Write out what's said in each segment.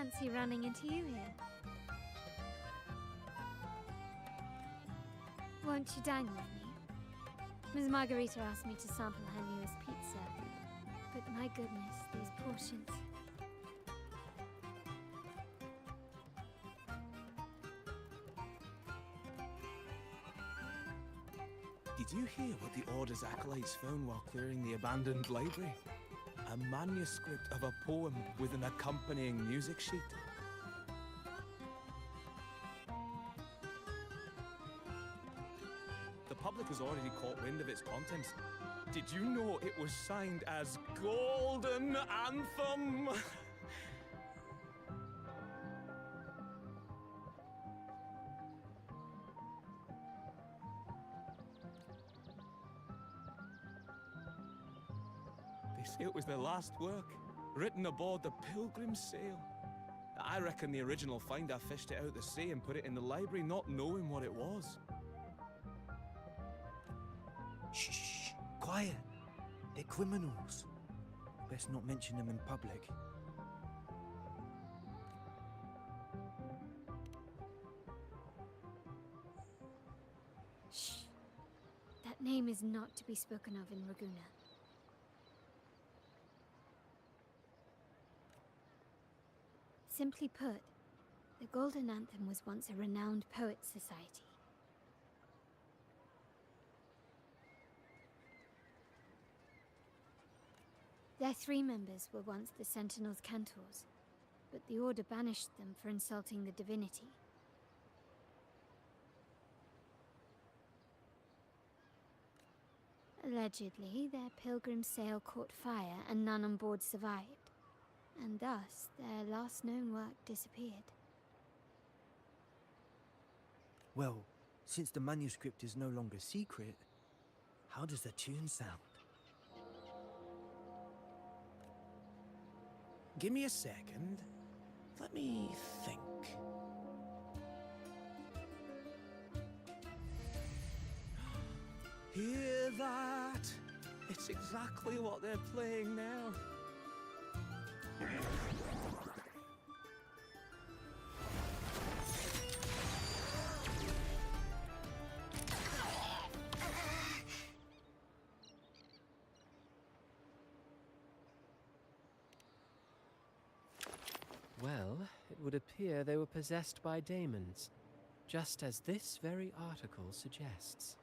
fancy running into you here. Won't you dine with me? Ms. Margarita asked me to sample her newest pizza, but my goodness, these portions. Did you hear what the Order's acolytes found while clearing the abandoned library? A manuscript of a poem with an accompanying music sheet. The public has already caught wind of its contents. Did you know it was signed as Golden Anthem? They say it was their last work, written aboard the Pilgrim's Sail. I reckon the original finder fished it out the sea and put it in the library, not knowing what it was. Shh, quiet. They're criminals. Best not mention them in public. Shh. That name is not to be spoken of in Raguna. Simply put, the Golden Anthem was once a renowned poets' society. Their 3 members were once the Sentinel's cantors, but the Order banished them for insulting the divinity. Allegedly, their pilgrim sail caught fire and none on board survived, and thus their last known work disappeared. Well, since the manuscript is no longer secret, how does the tune sound? Give me a second. Let me think. Hear that? It's exactly what they're playing now. Well, it would appear they were possessed by daemons, just as this very article suggests.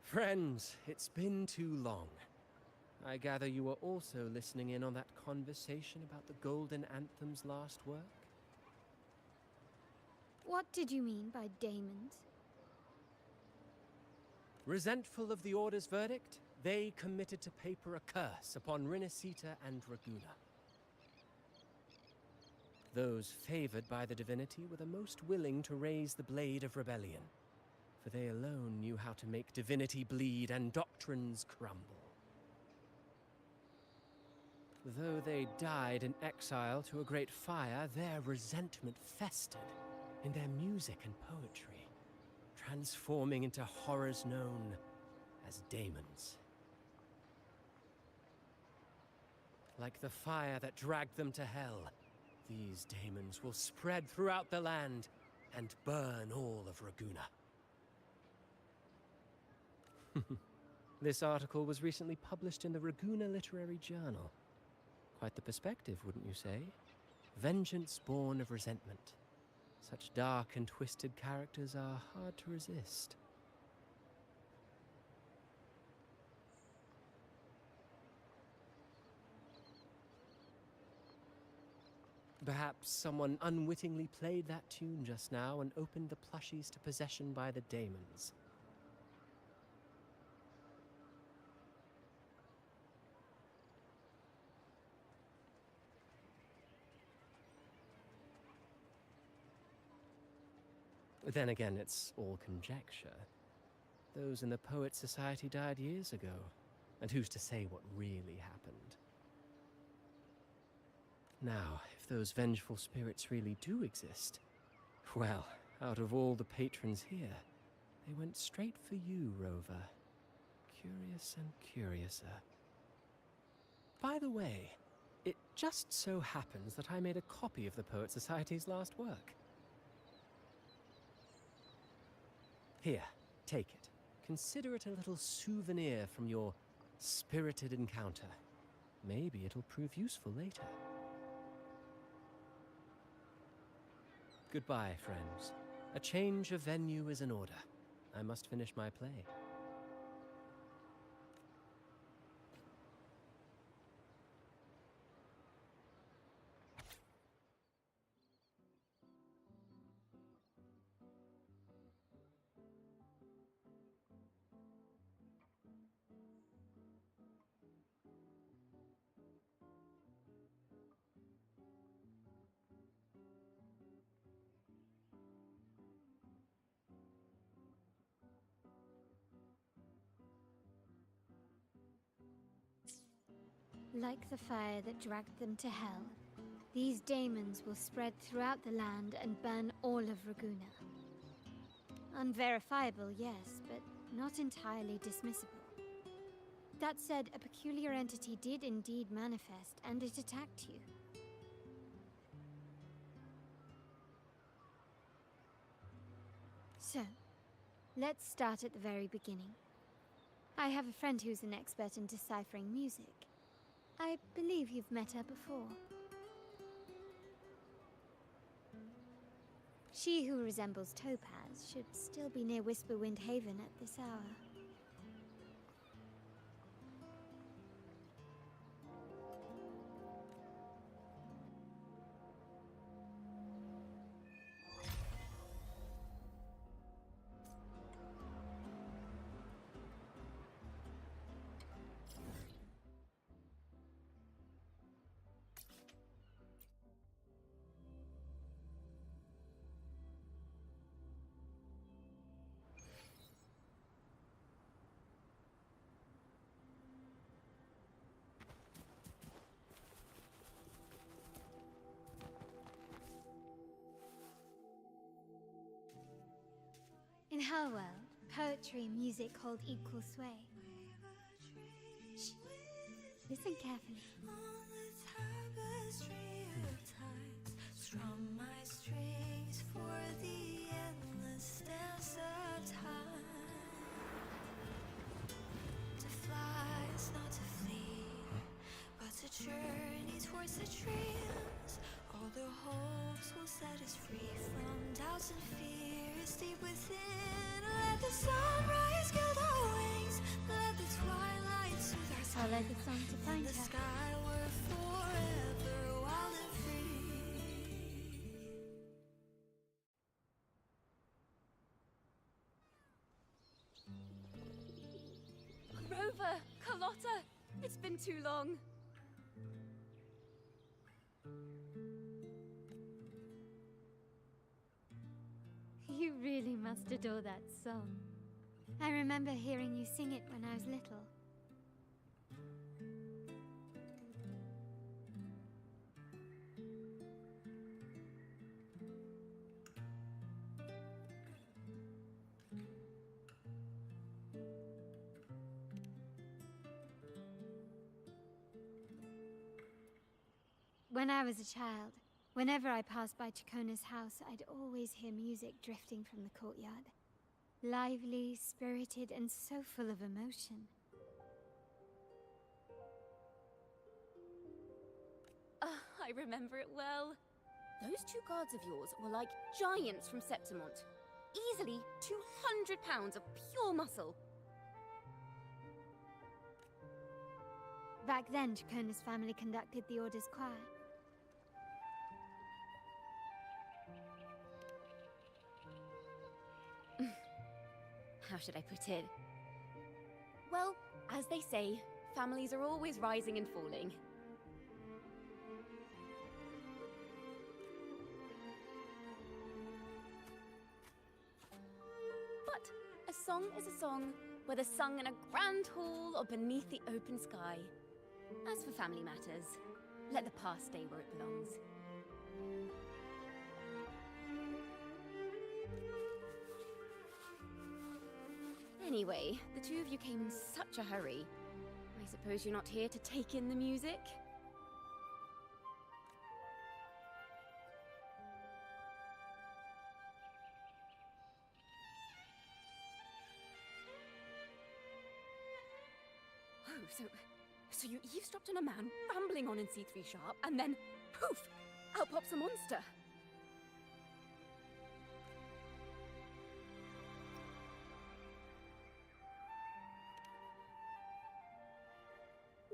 Friends, it's been too long. I gather you were also listening in on that conversation about the Golden Anthem's last work? What did you mean by daemons? Resentful of the Order's verdict, they committed to paper a curse upon Rinascita and Raguna. Those favored by the divinity were the most willing to raise the blade of rebellion, for they alone knew how to make divinity bleed and doctrines crumble. Though they died in exile to a great fire, their resentment festered in their music and poetry, transforming into horrors known as daemons. Like the fire that dragged them to hell, these daemons will spread throughout the land and burn all of Raguna. This article was recently published in the Raguna Literary Journal. Quite the perspective, wouldn't you say? Vengeance born of resentment. Such dark and twisted characters are hard to resist. Perhaps someone unwittingly played that tune just now and opened the plushies to possession by the daemons. Then again, it's all conjecture. Those in the Poets' Society died years ago, and who's to say what really happened? Now, if those vengeful spirits really do exist, well, Out of all the patrons here, they went straight for you, Rover. Curious and curiouser. By the way, it just so happens that I made a copy of the Poet Society's last work. Here, take it. Consider it a little souvenir from your spirited encounter. Maybe it'll prove useful later. Goodbye, friends. A change of venue is in order. I must finish my play. Like the fire that dragged them to hell, these daemons will spread throughout the land and burn all of Raguna. Unverifiable, yes, but not entirely dismissible. That said, a peculiar entity did indeed manifest, and it attacked you. So, let's start at the very beginning. I have a friend who's an expert in deciphering music. I believe you've met her before. She who resembles Topaz should still be near Whisperwind Haven at this hour. In her world, poetry and music hold equal sway. Shh. Listen carefully. Strum my strings for the endless dance of time. To fly is not to flee, but to journey towards the dreams. All the hopes will set us free from doubts and fears deep within. Let the sunrise gild our wings, let the twilight soothe our skin. I'll let the song to find the her. sky were forever wild and free. Rover! Carlotta! It's been too long. You really must adore that song. I remember hearing you sing it when I was little. When I was a child, whenever I passed by Chacona's house, I'd always hear music drifting from the courtyard. Lively, spirited, and so full of emotion. I remember it well. Those two guards of yours were like giants from Septimont. Easily 200 pounds of pure muscle. Back then, Chacona's family conducted the Order's choir. How should I put it? Well, as they say, families are always rising and falling. But a song is a song, whether sung in a grand hall or beneath the open sky. As for family matters, let the past stay where it belongs. Anyway, the two of you came in such a hurry. I suppose you're not here to take in the music? Oh, so you eavesdropped on a man rambling on in C3 Sharp, and then, poof, out pops a monster.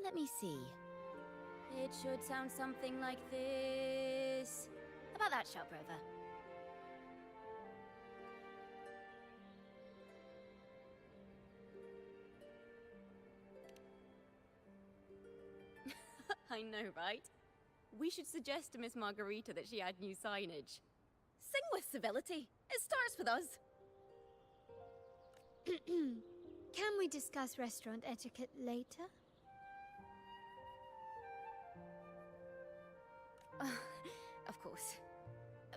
Let me see. It should sound something like this. About that, Shout Rover. I know, right? We should suggest to Miss Margarita that she add new signage. Sing with civility. It starts with us. Can we discuss restaurant etiquette later? Of course.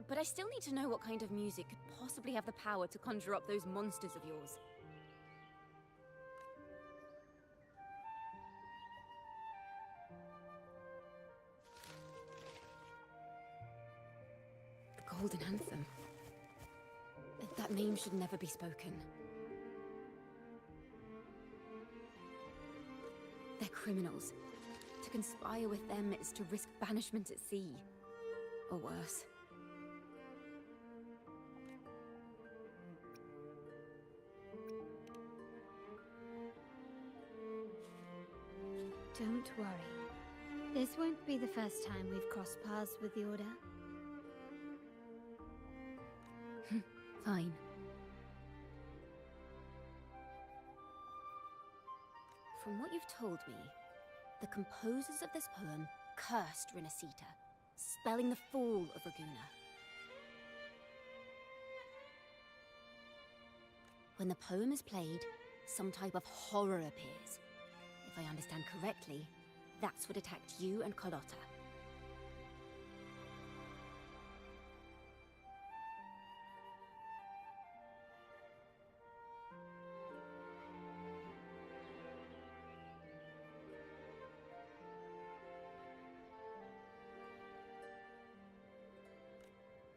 But I still need to know what kind of music could possibly have the power to conjure up those monsters of yours. The Golden Anthem. That name should never be spoken. They're criminals. To conspire with them is to risk banishment at sea. Or worse. Don't worry. This won't be the first time we've crossed paths with the Order. Fine. From what you've told me, the composers of this poem cursed Renacita, spelling the fall of Raguna. When the poem is played, some type of horror appears. If I understand correctly, that's what attacked you and Carlotta.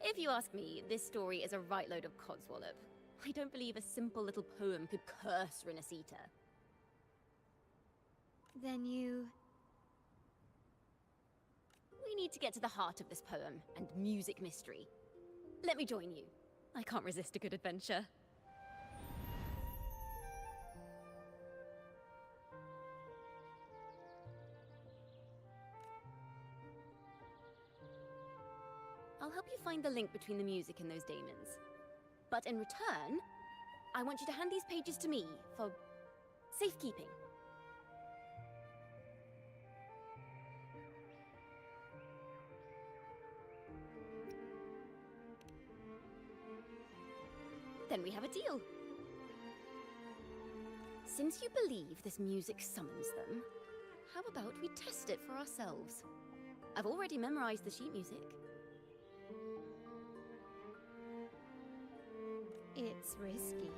If you ask me, this story is a right load of codswallop. I don't believe a simple little poem could curse Renacita. Then you... We need to get to the heart of this poem and music mystery. Let me join you. I can't resist a good adventure. I'll help you find the link between the music and those daemons. But in return, I want you to hand these pages to me for safekeeping. Then we have a deal. Since you believe this music summons them, how about we test it for ourselves? I've already memorized the sheet music. It's risky,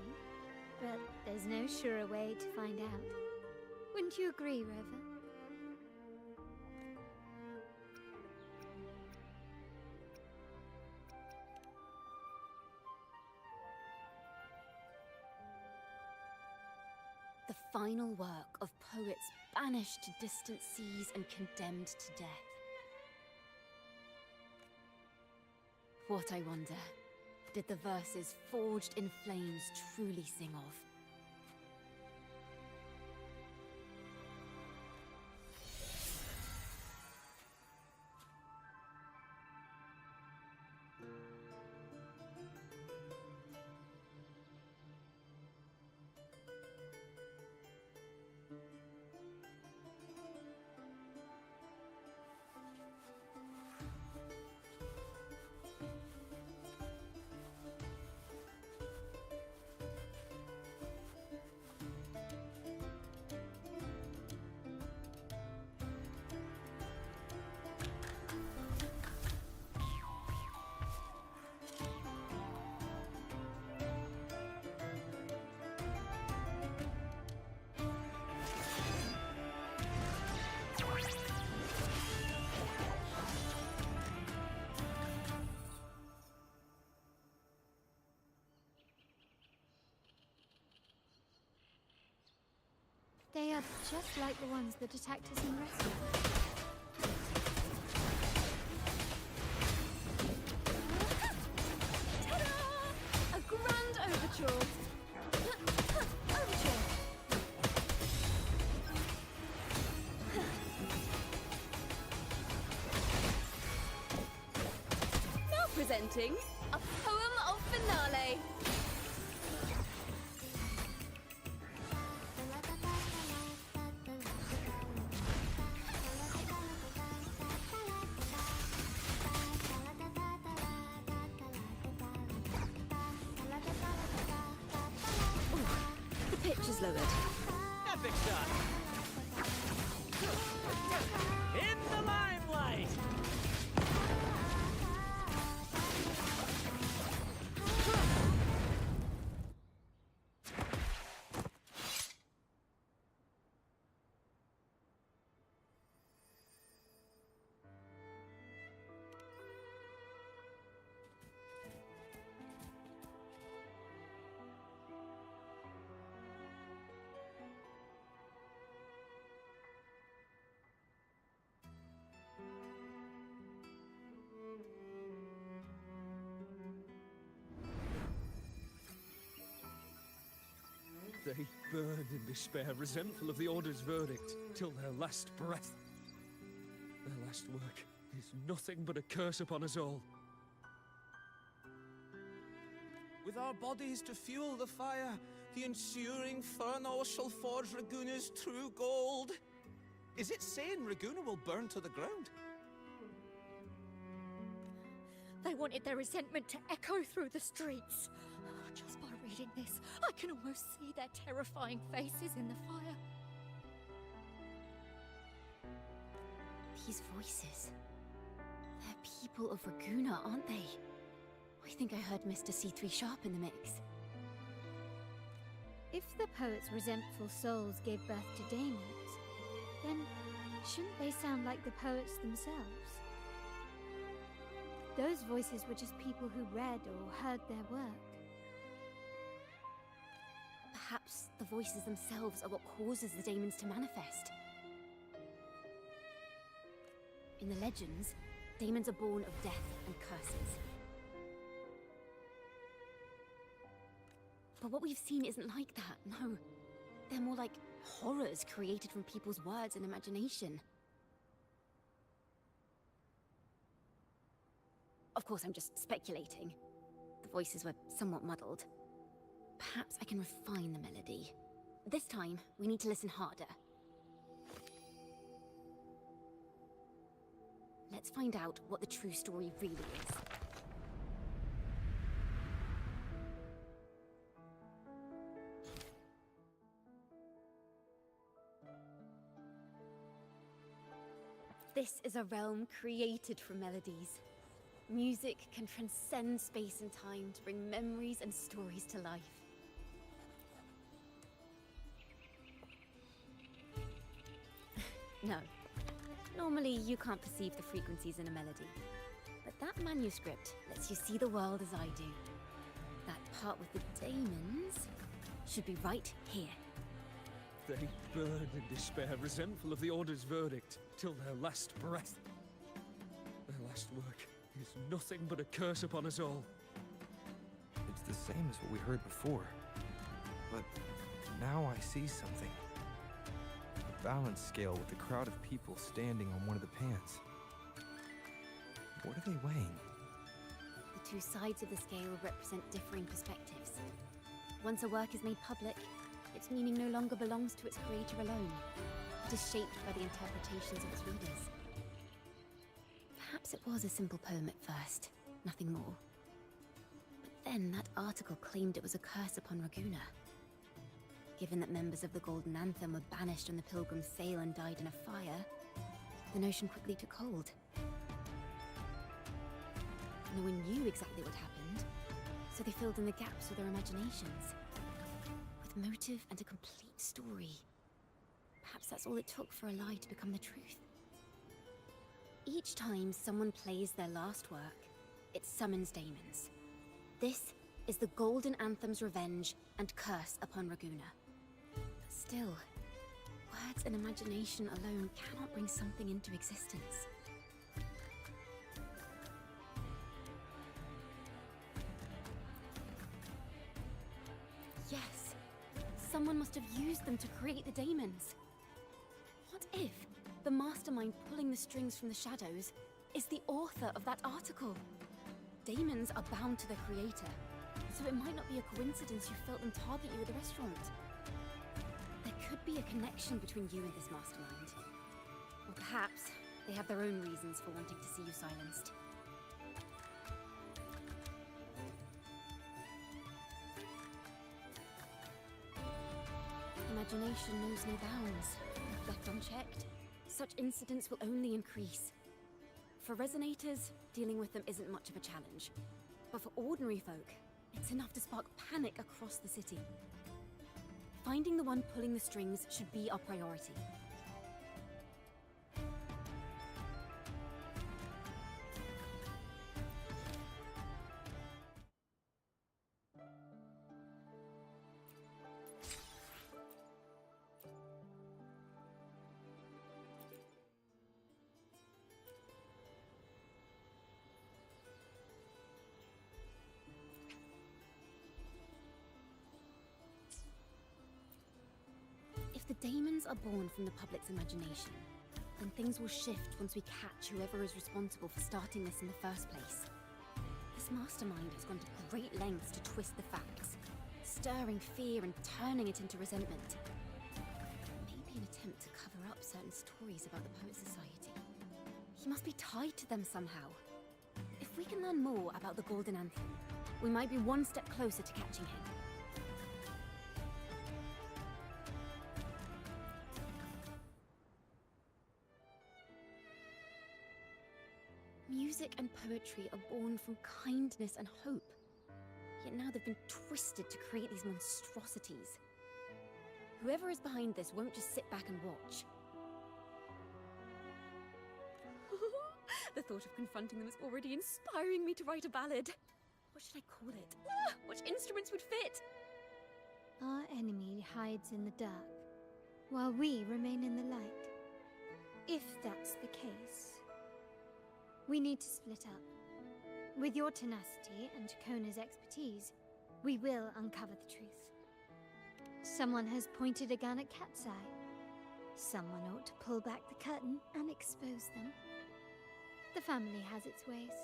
but there's no surer way to find out. Wouldn't you agree, Rover? The final work of poets banished to distant seas and condemned to death. What, I wonder, did the verses forged in flames truly sing of? courtyard just like the ones that attacked us in rescue. Ta-da! A grand overture! Overture! Now presenting a poem of finale. The pitch is lowered. Epic shot! In the limelight! They burn in despair, resentful of the Order's verdict, till their last breath. Their last work is nothing but a curse upon us all. With our bodies to fuel the fire, the ensuing furnace shall forge Raguna's true gold. Is it saying Raguna will burn to the ground? They wanted their resentment to echo through the streets. Just by reading this, I can almost see their terrifying faces in the fire. These voices. They're people of Raguna, aren't they? I think I heard Mr. C3 Sharp in the mix. If the poet's resentful souls gave birth to daemons, then shouldn't they sound like the poets themselves? Those voices were just people who read or heard their work. Perhaps the voices themselves are what causes the daemons to manifest. In the legends, daemons are born of death and curses. But what we've seen isn't like that, no. They're more like horrors created from people's words and imagination. Of course, I'm just speculating. The voices were somewhat muddled. Perhaps I can refine the melody. This time, we need to listen harder. Let's find out what the true story really is. This is a realm created from melodies. Music can transcend space and time to bring memories and stories to life. No. Normally, you can't perceive the frequencies in a melody. But that manuscript lets you see the world as I do. That part with the daemons should be right here. They burn in despair, resentful of the Order's verdict, till their last breath. Their last work is nothing but a curse upon us all. It's the same as what we heard before. But now I see something. A balance scale with a crowd of people standing on one of the pans. What are they weighing? The two sides of the scale represent differing perspectives. Once a work is made public, its meaning no longer belongs to its creator alone. It is shaped by the interpretations of its readers. Perhaps it was a simple poem at first, nothing more. But then that article claimed it was a curse upon Raguna. Given that members of the Golden Anthem were banished on the Pilgrim's Sail and died in a fire, the notion quickly took hold. No one knew exactly what happened, so they filled in the gaps with their imaginations. With motive and a complete story. Perhaps that's all it took for a lie to become the truth. Each time someone plays their last work, it summons daemons. This is the Golden Anthem's revenge and curse upon Raguna. But still, Words and imagination alone cannot bring something into existence. Yes, someone must have used them to create the daemons. What if the mastermind pulling the strings from the shadows is the author of that article? Daemons are bound to the creator, so it might not be a coincidence you felt them target you at the restaurant. There could be a connection between you and this mastermind. Or perhaps they have their own reasons for wanting to see you silenced. Imagination knows no bounds. If left unchecked, such incidents will only increase. For resonators, dealing with them isn't much of a challenge. But for ordinary folk, it's enough to spark panic across the city. Finding the one pulling the strings should be our priority. If the daemons are born from the public's imagination, then things will shift once we catch whoever is responsible for starting this in the first place. This mastermind has gone to great lengths to twist the facts, stirring fear and turning it into resentment. Maybe an attempt to cover up certain stories about the Poet Society. He must be tied to them somehow. If we can learn more about the Golden Anthem, we might be one step closer to catching him. Music and poetry are born from kindness and hope. Yet now they've been twisted to create these monstrosities. Whoever is behind this won't just sit back and watch. The thought of confronting them is already inspiring me to write a ballad. What should I call it? Which instruments would fit? Our enemy hides in the dark, while we remain in the light. If that's the case, we need to split up. With your tenacity and Takona's expertise, we will uncover the truth. Someone has pointed a gun at Cat's Eye. Someone ought to pull back the curtain and expose them. The family has its ways.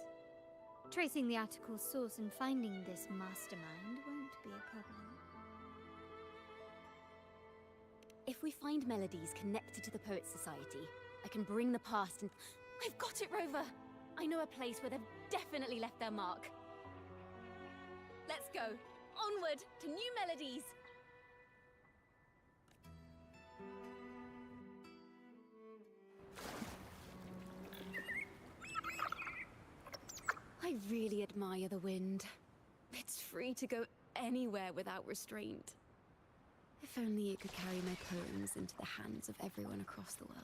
Tracing the article's source and finding this mastermind won't be a problem. If we find melodies connected to the Poet Society, I can bring the past and... I've got it, Rover! I know a place where they've definitely left their mark. Let's go! Onward to new melodies! I really admire the wind. It's free to go anywhere without restraint. If only it could carry my poems into the hands of everyone across the world.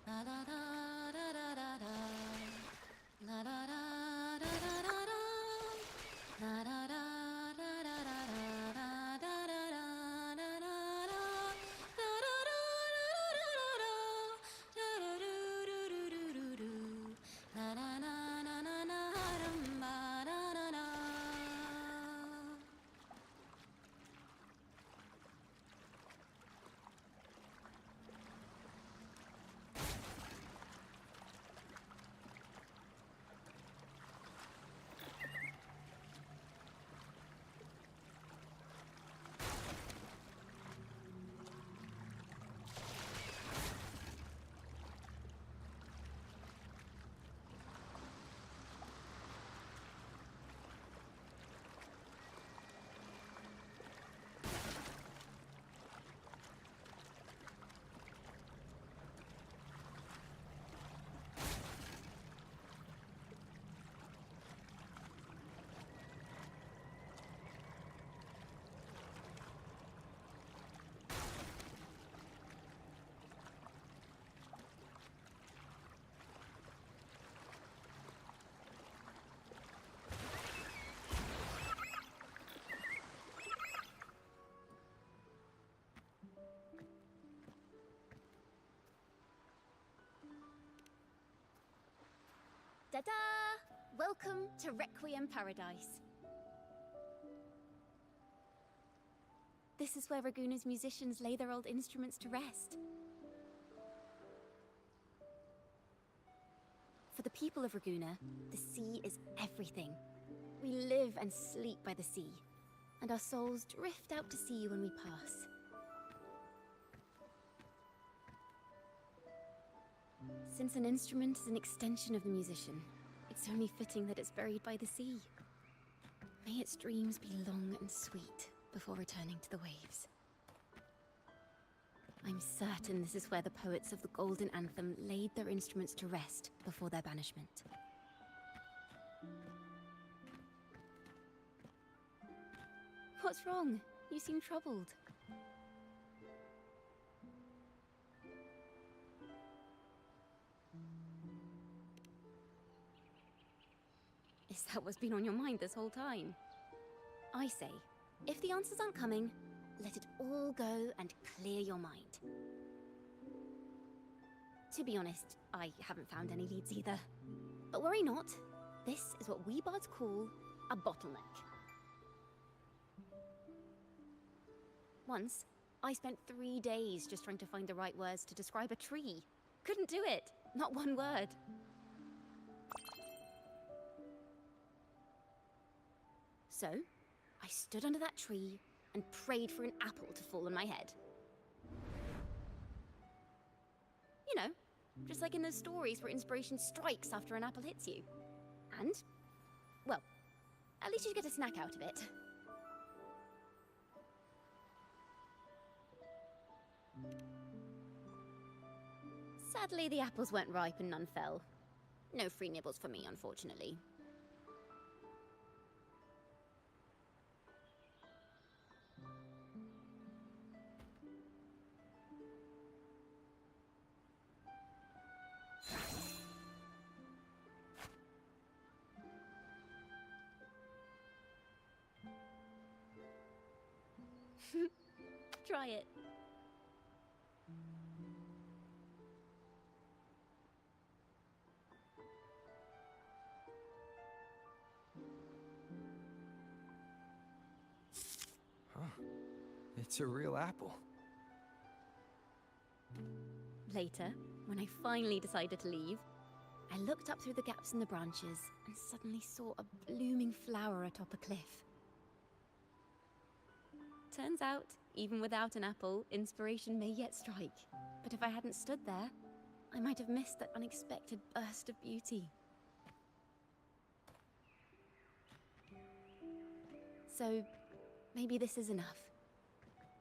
Da da da da da da da. Da-da! Welcome to Requiem Paradise. This is where Raguna's musicians lay their old instruments to rest. For the people of Raguna, the sea is everything. We live and sleep by the sea, and our souls drift out to sea when we pass. Since an instrument is an extension of the musician, it's only fitting that it's buried by the sea. May its dreams be long and sweet before returning to the waves. I'm certain this is where the poets of the Golden Anthem laid their instruments to rest before their banishment. What's wrong? You seem troubled. Is that what's been on your mind this whole time? I say, if the answers aren't coming, let it all go and clear your mind. To be honest, I haven't found any leads either. But worry not, this is what we bards call a bottleneck. Once, I spent 3 days just trying to find the right words to describe a tree. Couldn't do it, not one word. So, I stood under that tree and prayed for an apple to fall on my head. You know, just like in those stories where inspiration strikes after an apple hits you. And, well, at least you get a snack out of it. Sadly, the apples weren't ripe and none fell. No free nibbles for me, unfortunately. Try it. Huh. It's a real apple. Later, when I finally decided to leave, I looked up through the gaps in the branches and suddenly saw a blooming flower atop a cliff. Turns out, even without an apple, inspiration may yet strike. But if I hadn't stood there, I might have missed that unexpected burst of beauty. So, maybe this is enough.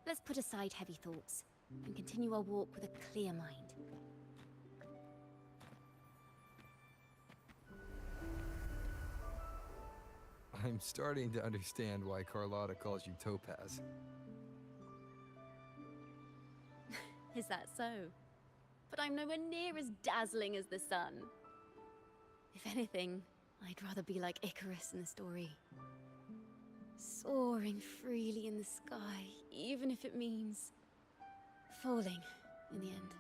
Let's put aside heavy thoughts and continue our walk with a clear mind. I'm starting to understand why Carlotta calls you Topaz. Is that so? But I'm nowhere near as dazzling as the sun. If anything, I'd rather be like Icarus in the story. Soaring freely in the sky, even if it means falling in the end.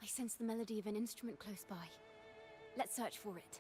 I sense the melody of an instrument close by. Let's search for it.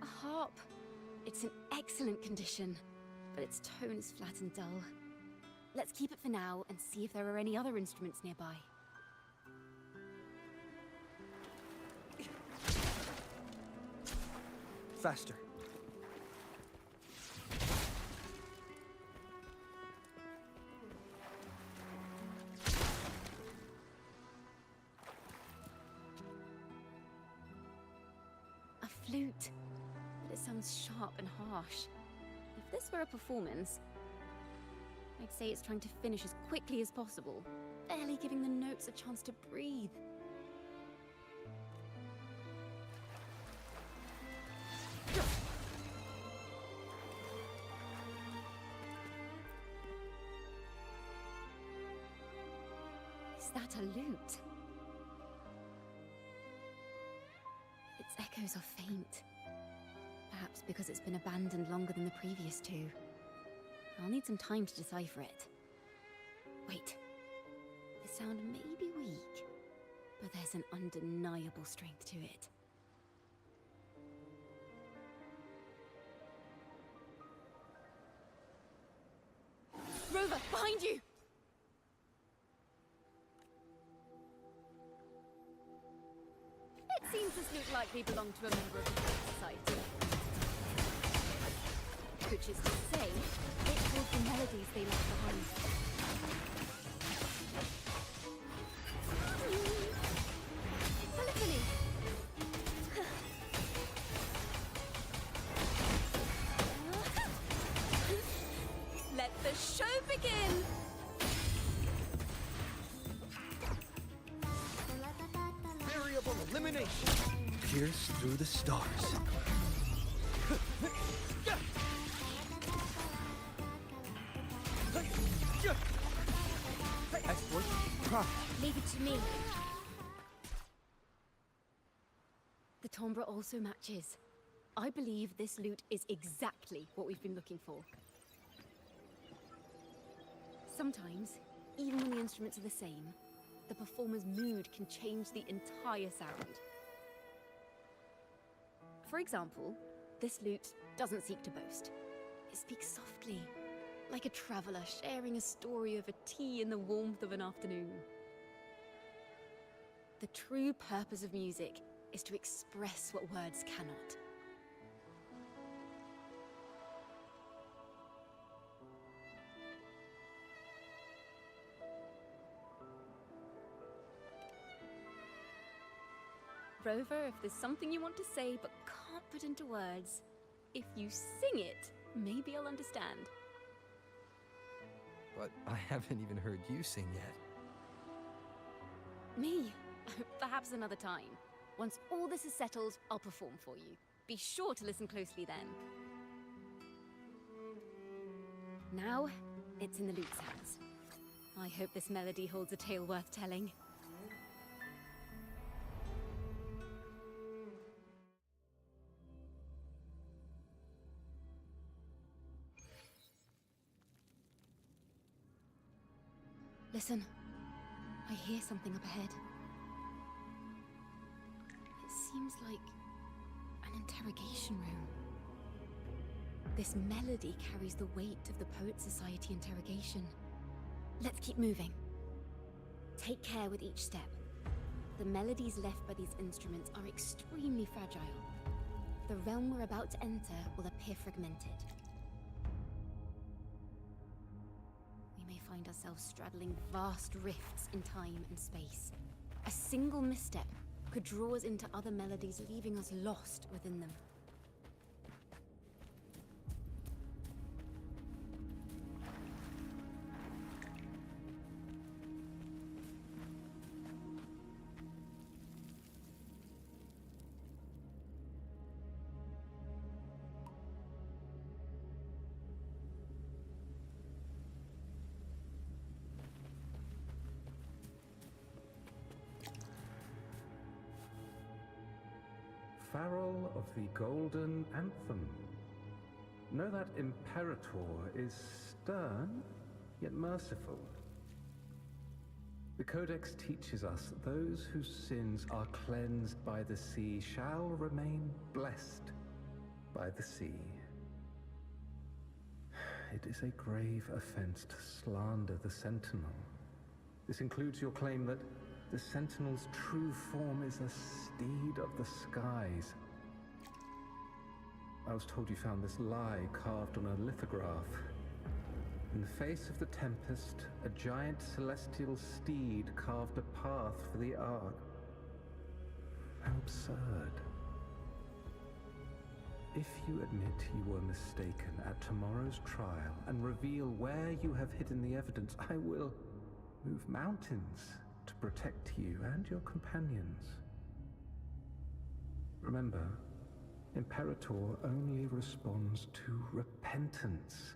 A harp. It's in excellent condition, but its tone is flat and dull. Let's keep it for now and see if there are any other instruments nearby. Faster. flute, but it sounds sharp and harsh. If this were a performance, I'd say it's trying to finish as quickly as possible, barely giving the notes a chance to breathe. Is that a lute? Its echoes are faint. Perhaps because it's been abandoned longer than the previous two. I'll need some time to decipher it. Wait. The sound may be weak, but there's an undeniable strength to it. Rover, behind you! It seems this lute likely belonged to a member of the Great Society. Which is to say, it holds the melodies they left behind. Polyphony! Let the show begin! Variable elimination! Pierce through the stars. Exploit. Leave it to me. The timbre also matches. I believe this lute is exactly what we've been looking for. Sometimes, even when the instruments are the same, the performer's mood can change the entire sound. For example, this lute doesn't seek to boast. It speaks softly, like a traveler sharing a story over tea in the warmth of an afternoon. The true purpose of music is to express what words cannot. Rover, if there's something you want to say but can't put into words, if you sing it, maybe I'll understand. But I haven't even heard you sing yet. Me? Perhaps another time. Once all this is settled, I'll perform for you. Be sure to listen closely then. Now, it's in the lute's hands. I hope this melody holds a tale worth telling. Listen, I hear something up ahead. It seems like an interrogation room. This melody carries the weight of the Poet Society interrogation. Let's keep moving. Take care with each step. The melodies left by these instruments are extremely fragile. The realm we're about to enter will appear fragmented. We may find ourselves straddling vast rifts in time and space. A single misstep could draw us into other melodies, leaving us lost within them. Farrell of the Golden Anthem. Know that Imperator is stern, yet merciful. The Codex teaches us that those whose sins are cleansed by the sea shall remain blessed by the sea. It is a grave offense to slander the Sentinel. This includes your claim that the Sentinel's true form is a steed of the skies. I was told you found this lie carved on a lithograph. In the face of the tempest, a giant celestial steed carved a path for the Ark. How absurd. If you admit you were mistaken at tomorrow's trial and reveal where you have hidden the evidence, I will move mountains to protect you and your companions. Remember, Imperator only responds to repentance,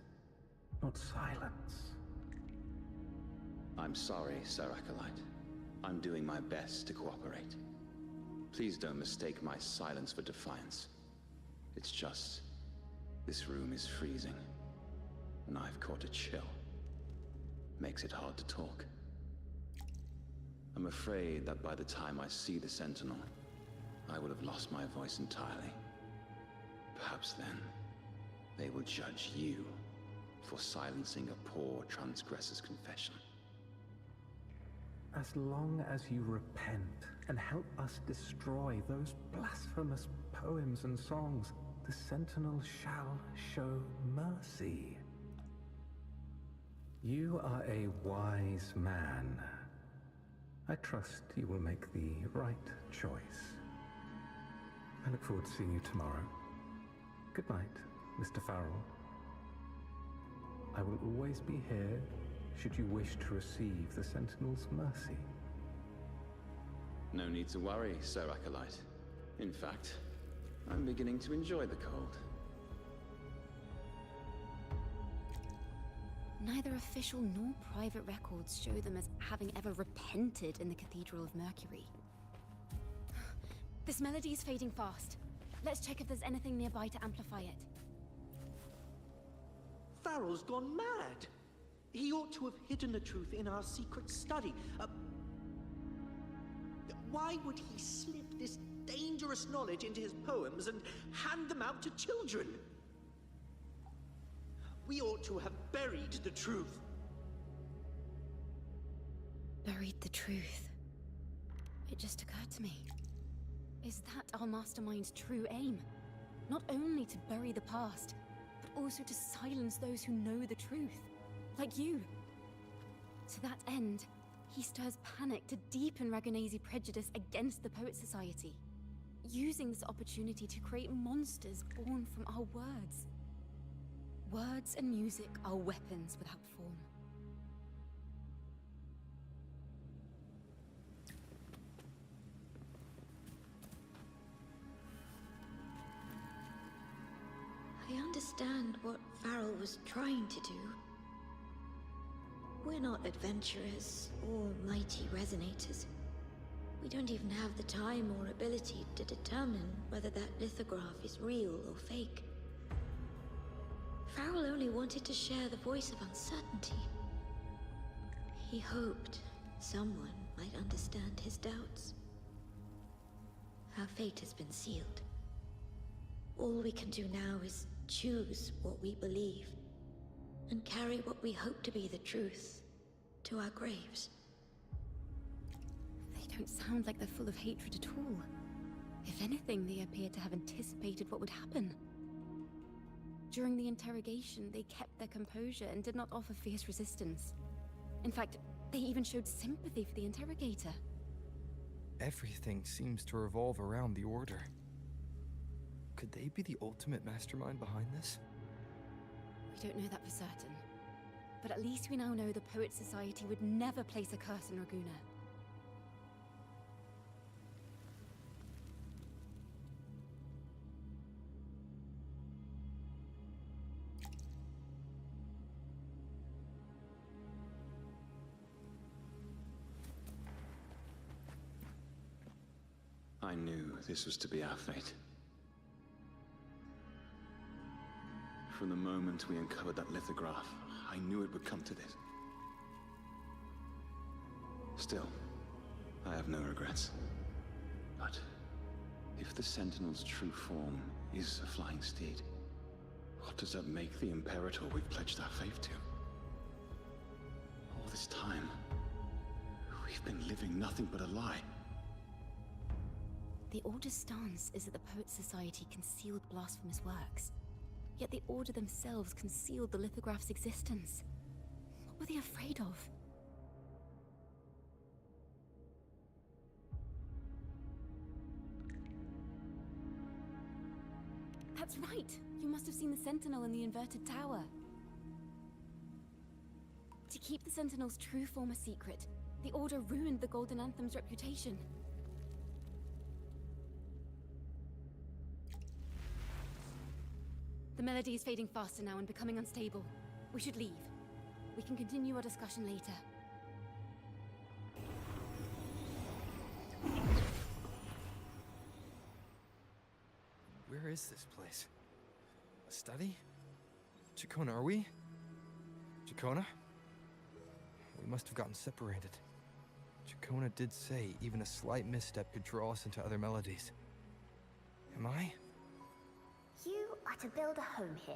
not silence. I'm sorry, Sir Acolyte. I'm doing my best to cooperate. Please don't mistake my silence for defiance. It's just, this room is freezing, and I've caught a chill. Makes it hard to talk. I'm afraid that by the time I see the Sentinel, I will have lost my voice entirely. Perhaps then, they will judge you for silencing a poor transgressor's confession. As long as you repent and help us destroy those blasphemous poems and songs, the Sentinel shall show mercy. You are a wise man. I trust you will make the right choice. I look forward to seeing you tomorrow. Good night, Mr. Farrell. I will always be here should you wish to receive the Sentinel's mercy. No need to worry, Sir Acolyte. In fact, I'm beginning to enjoy the cold. Neither official nor private records show them as having ever repented in the Cathedral of Mercury. This melody is fading fast. Let's check if there's anything nearby to amplify it. Farrell's gone mad. He ought to have hidden the truth in our secret study. Why would he slip this dangerous knowledge into his poems and hand them out to children? We ought to have buried the truth. Buried the truth. It just occurred to me. Is that our mastermind's true aim? Not only to bury the past, but also to silence those who know the truth. Like you. To that end, he stirs panic to deepen Ragonese prejudice against the Poet Society, using this opportunity to create monsters born from our words. Words and music are weapons without form. I understand what Farrell was trying to do. We're not adventurers or mighty resonators. We don't even have the time or ability to determine whether that lithograph is real or fake. Farrell only wanted to share the voice of uncertainty. He hoped someone might understand his doubts. Our fate has been sealed. All we can do now is choose what we believe and carry what we hope to be the truth to our graves. They don't sound like they're full of hatred at all. If anything, they appear to have anticipated what would happen. During the interrogation, they kept their composure and did not offer fierce resistance. In fact, they even showed sympathy for the interrogator. Everything seems to revolve around the Order. Could they be the ultimate mastermind behind this? We don't know that for certain. But at least we now know the Poet Society would never place a curse on Raguna. I knew this was to be our fate. From the moment we uncovered that lithograph, I knew it would come to this. Still, I have no regrets. But if the Sentinel's true form is a flying steed, what does that make the Imperator we've pledged our faith to? All this time, we've been living nothing but a lie. The Order's stance is that the Poet Society concealed blasphemous works. Yet the Order themselves concealed the lithograph's existence. What were they afraid of? That's right! You must have seen the Sentinel in the inverted tower. To keep the Sentinel's true form a secret, the Order ruined the Golden Anthem's reputation. The melody is fading faster now and becoming unstable. We should leave. We can continue our discussion later. Where is this place? A study? Chacona, are we? Chacona? We must have gotten separated. Chacona did say even a slight misstep could draw us into other melodies. Am I? You are to build a home here,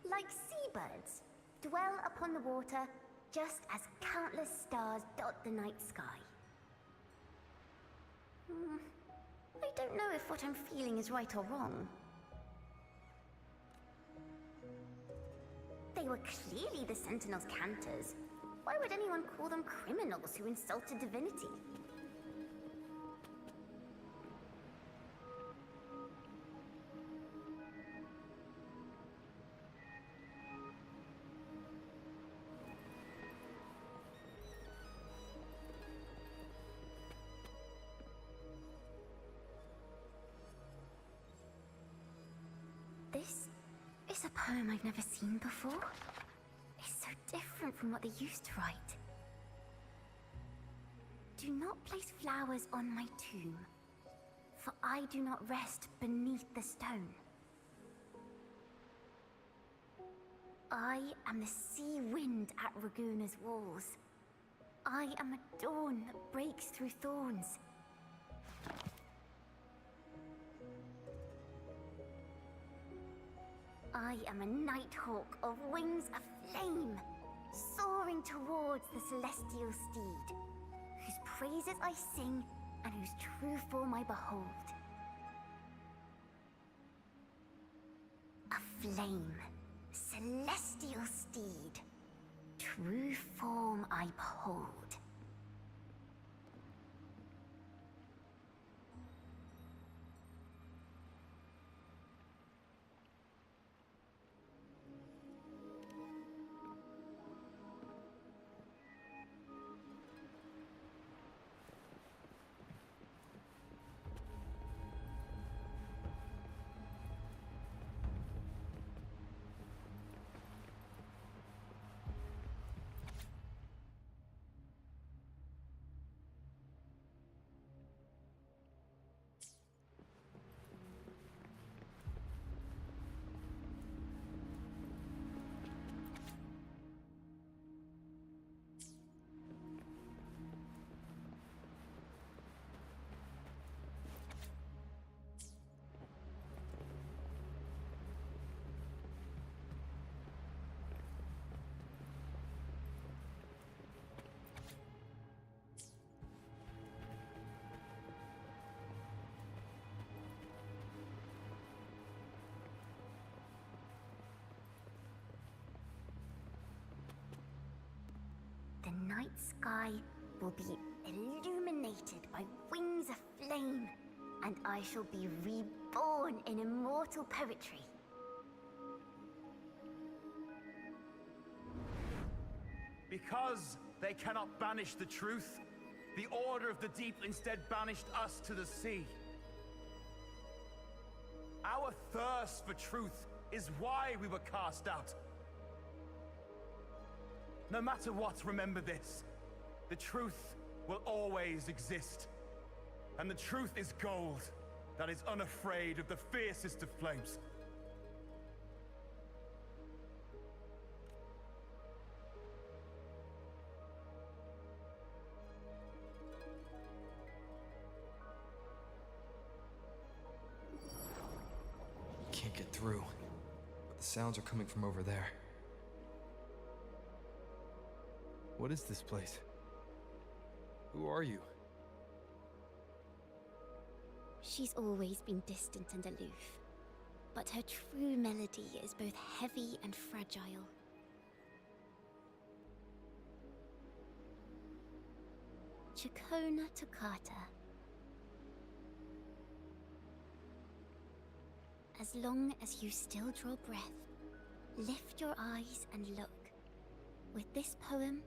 like seabirds. Dwell upon the water, just as countless stars dot the night sky. I don't know if what I'm feeling is right or wrong. They were clearly the Sentinel's cantors. Why would anyone call them criminals who insulted divinity? This is a poem I've never seen before. It's so different from what they used to write. Do not place flowers on my tomb, for I do not rest beneath the stone. I am the sea wind at Raguna's walls. I am a dawn that breaks through thorns. I am a nighthawk of wings aflame, soaring towards the celestial steed, whose praises I sing and whose true form I behold. A flame, celestial steed, true form I behold. The night sky will be illuminated by wings of flame, and I shall be reborn in immortal poetry. Because they cannot banish the truth, the Order of the Deep instead banished us to the sea. Our thirst for truth is why we were cast out. No matter what, remember this. The truth will always exist. And the truth is gold that is unafraid of the fiercest of flames. Can't get through, but the sounds are coming from over there. What is this place? Who are you? She's always been distant and aloof, but her true melody is both heavy and fragile. Chacona Toccata. As As long as you still draw breath, lift your eyes and look. With this poem,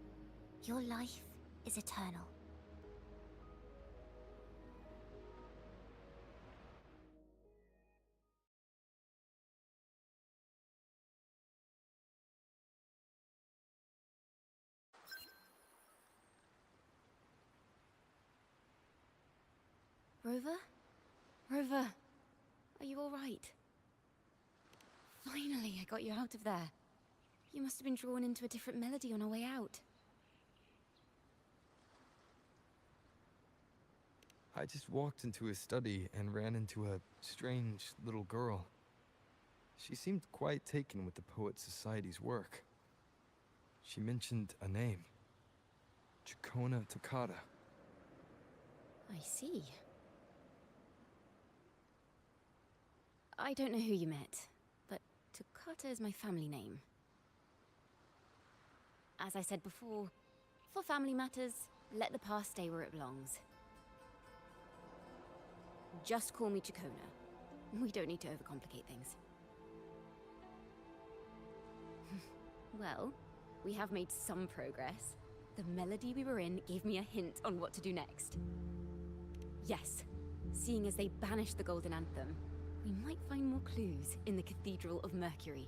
your life is eternal. Rover? Rover, are you all right? Finally, I got you out of there. You must have been drawn into a different melody on our way out. I just walked into his study and ran into a strange little girl. She seemed quite taken with the Poet Society's work. She mentioned a name. Chikona Takata. I see. I don't know who you met, but Takata is my family name. As I said before, for family matters, let the past stay where it belongs. Just call me Chikona. We don't need to overcomplicate things. Well, we have made some progress. The melody we were in gave me a hint on what to do next. Yes, seeing as they banished the Golden Anthem, we might find more clues in the Cathedral of Mercury.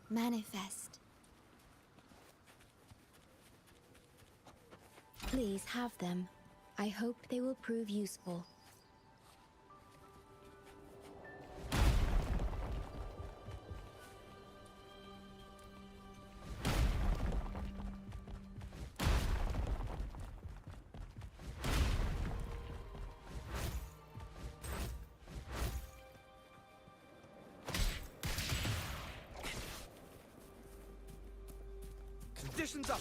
Manifest. Please have them. I hope they will prove useful. Conditions up!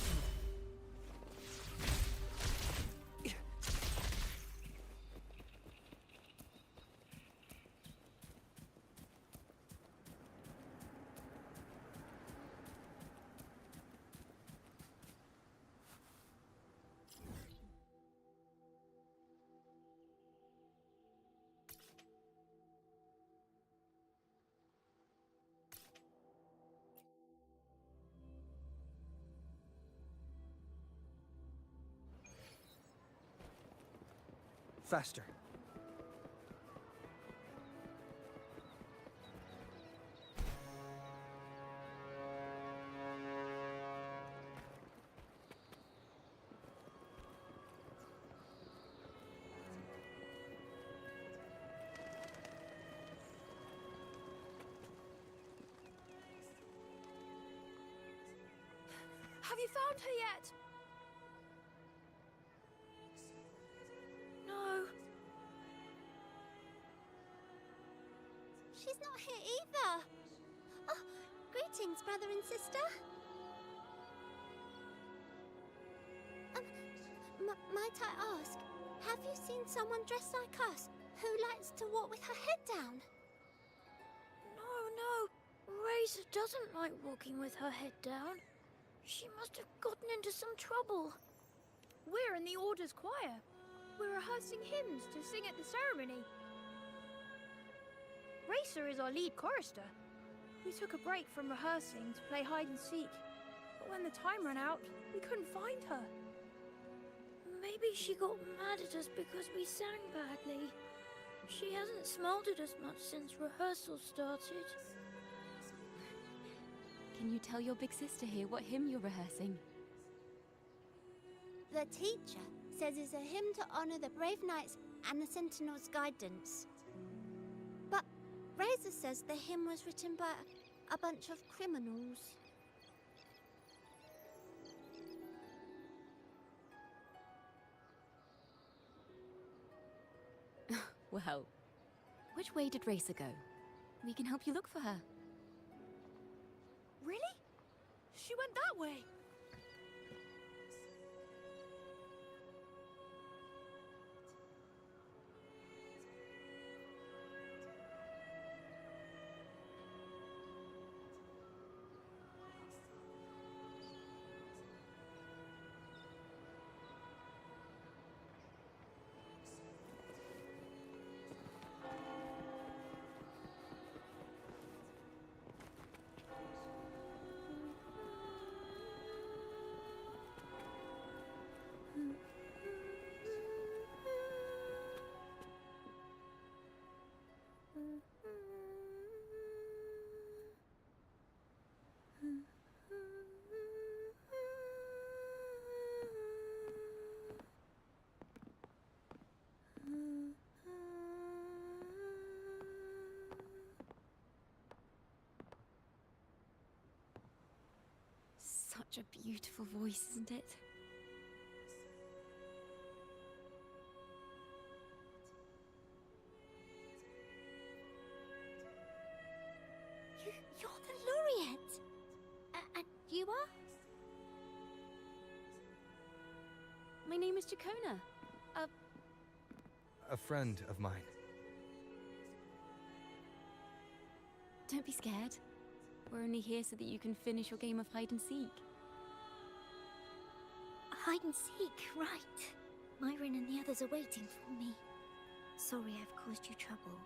Faster. Have you found her yet? No. She's not here either. Oh, greetings, brother and sister. Might I ask, have you seen someone dressed like us who likes to walk with her head down? No. Razor doesn't like walking with her head down. She must have gotten into some trouble. We're in the Order's choir. We're rehearsing hymns to sing at the ceremony. Racer is our lead chorister. We took a break from rehearsing to play hide and seek. But when the time ran out, we couldn't find her. Maybe she got mad at us because we sang badly. She hasn't smiled at us much since rehearsal started. Can you tell your big sister here what hymn you're rehearsing? The teacher says it's a hymn to honor the brave knights and the sentinel's guidance. But Razor says the hymn was written by a bunch of criminals. Well, which way did Racer go? We can help you look for her. Really? She went that way. a beautiful voice, isn't it? You're the laureate! And you are? My name is Jacona. A friend of mine. Don't be scared. We're only here so that you can finish your game of hide and seek. Hide and seek, right. Myron and the others are waiting for me. Sorry I've caused you trouble.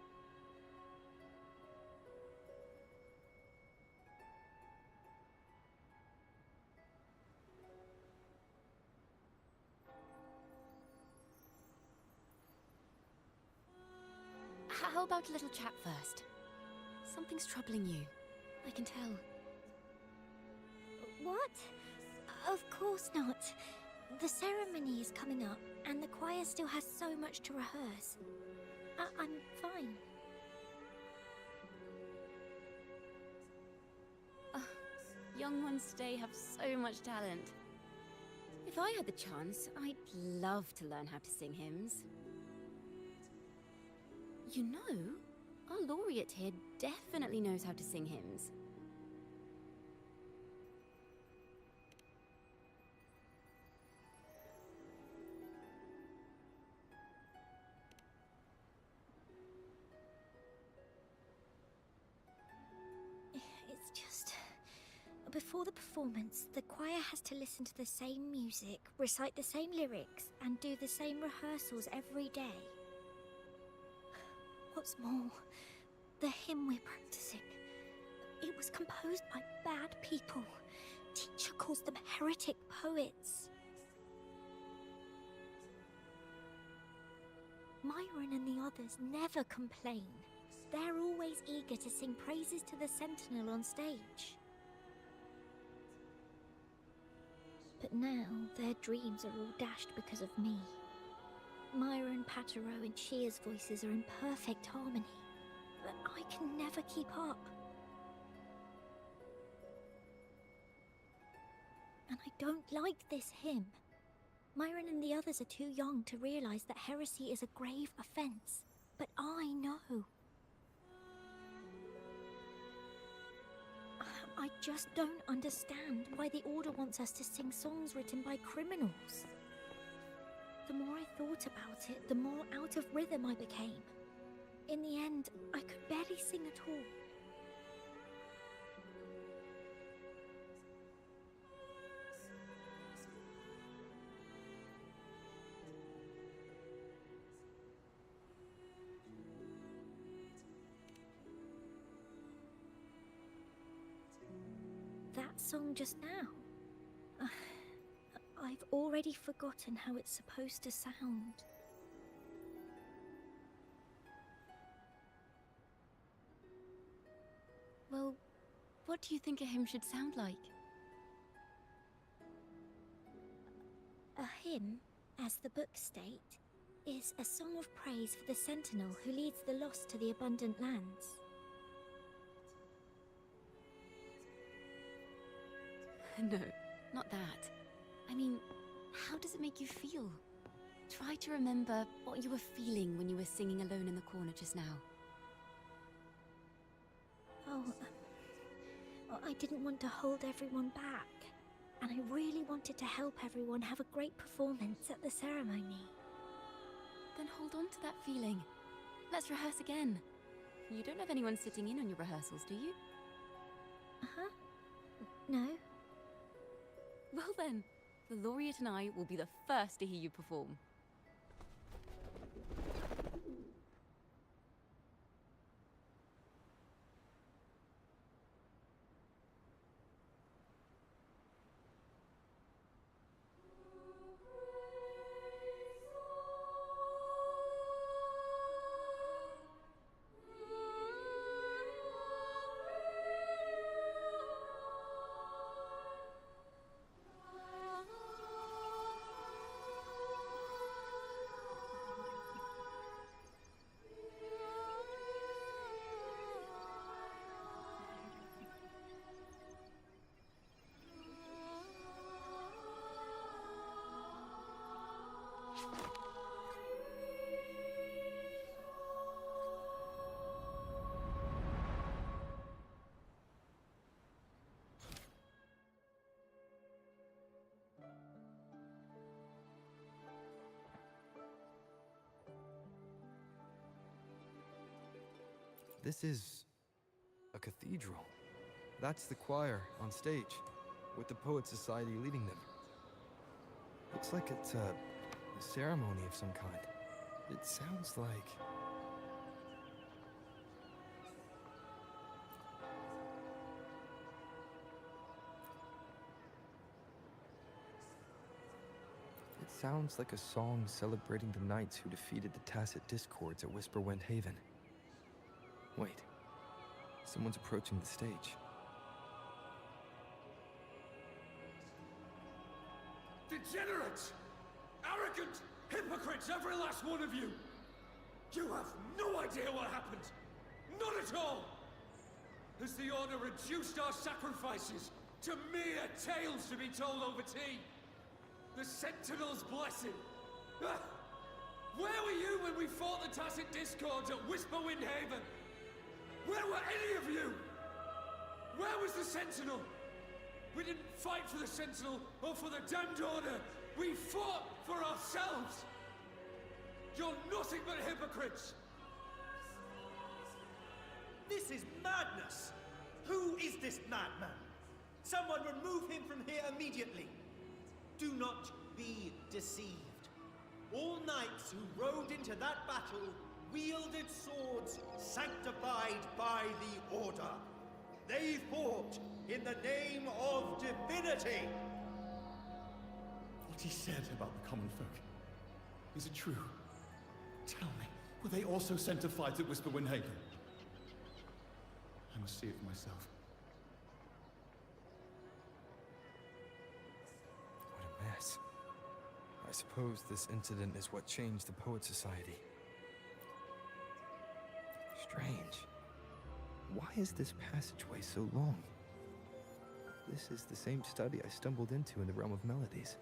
How about a little chat first? Something's troubling you. I can tell. What? Of course not. The ceremony is coming up, and the choir still has so much to rehearse. I'm fine. Oh, young ones today have so much talent. If I had the chance, I'd love to learn how to sing hymns. You know, our laureate here definitely knows how to sing hymns. It's just... Before the performance, the choir has to listen to the same music, recite the same lyrics, and do the same rehearsals every day. What's more, the hymn we're practicing, it was composed by bad people. Teacher calls them heretic poets. Myron and the others never complain. They're always eager to sing praises to the Sentinel on stage. But now, their dreams are all dashed because of me. Myron, Patero, and Chia's voices are in perfect harmony, but I can never keep up. And I don't like this hymn. Myron and the others are too young to realize that heresy is a grave offense, but I know. I just don't understand why the Order wants us to sing songs written by criminals. The more I thought about it, the more out of rhythm I became. In the end, I could barely sing at all. That song just now. I've already forgotten how it's supposed to sound. Well, what do you think a hymn should sound like? A hymn, as the books state, is a song of praise for the Sentinel who leads the lost to the abundant lands. No, not that. I mean, how does it make you feel? Try to remember what you were feeling when you were singing alone in the corner just now. I didn't want to hold everyone back, and I really wanted to help everyone have a great performance at the ceremony. Then hold on to that feeling. Let's rehearse again. You don't have anyone sitting in on your rehearsals, do you? Uh-huh. No. Well then, the laureate and I will be the first to hear you perform. This is a cathedral. That's the choir on stage, with the Poet Society leading them. Looks like it's a ceremony of some kind. It sounds like... It sounds like a song celebrating the knights who defeated the Tacit Discords at Whisperwind Haven. Wait. Someone's approaching the stage. Degenerates! Arrogant hypocrites, every last one of you! You have no idea what happened! None at all! Has the Order reduced our sacrifices to mere tales to be told over tea? The Sentinel's blessing! Ah! Where were you when we fought the Tacit Discords at Whisperwind Haven? Where were any of you? Where was the Sentinel? We didn't fight for the Sentinel or for the damned Order. We fought for ourselves. You're nothing but hypocrites. This is madness! Who is this madman? Someone remove him from here immediately. Do not be deceived. All knights who rode into that battle wielded swords sanctified by the Order. They fought in the name of divinity. What he said about the common folk, is it true? Tell me, were they also sent to fight at Whisperwind Haven? I must see it for myself. What a mess. I suppose this incident is what changed the Poet Society. Strange. Why is this passageway so long? This is the same study I stumbled into in the Realm of Melodies.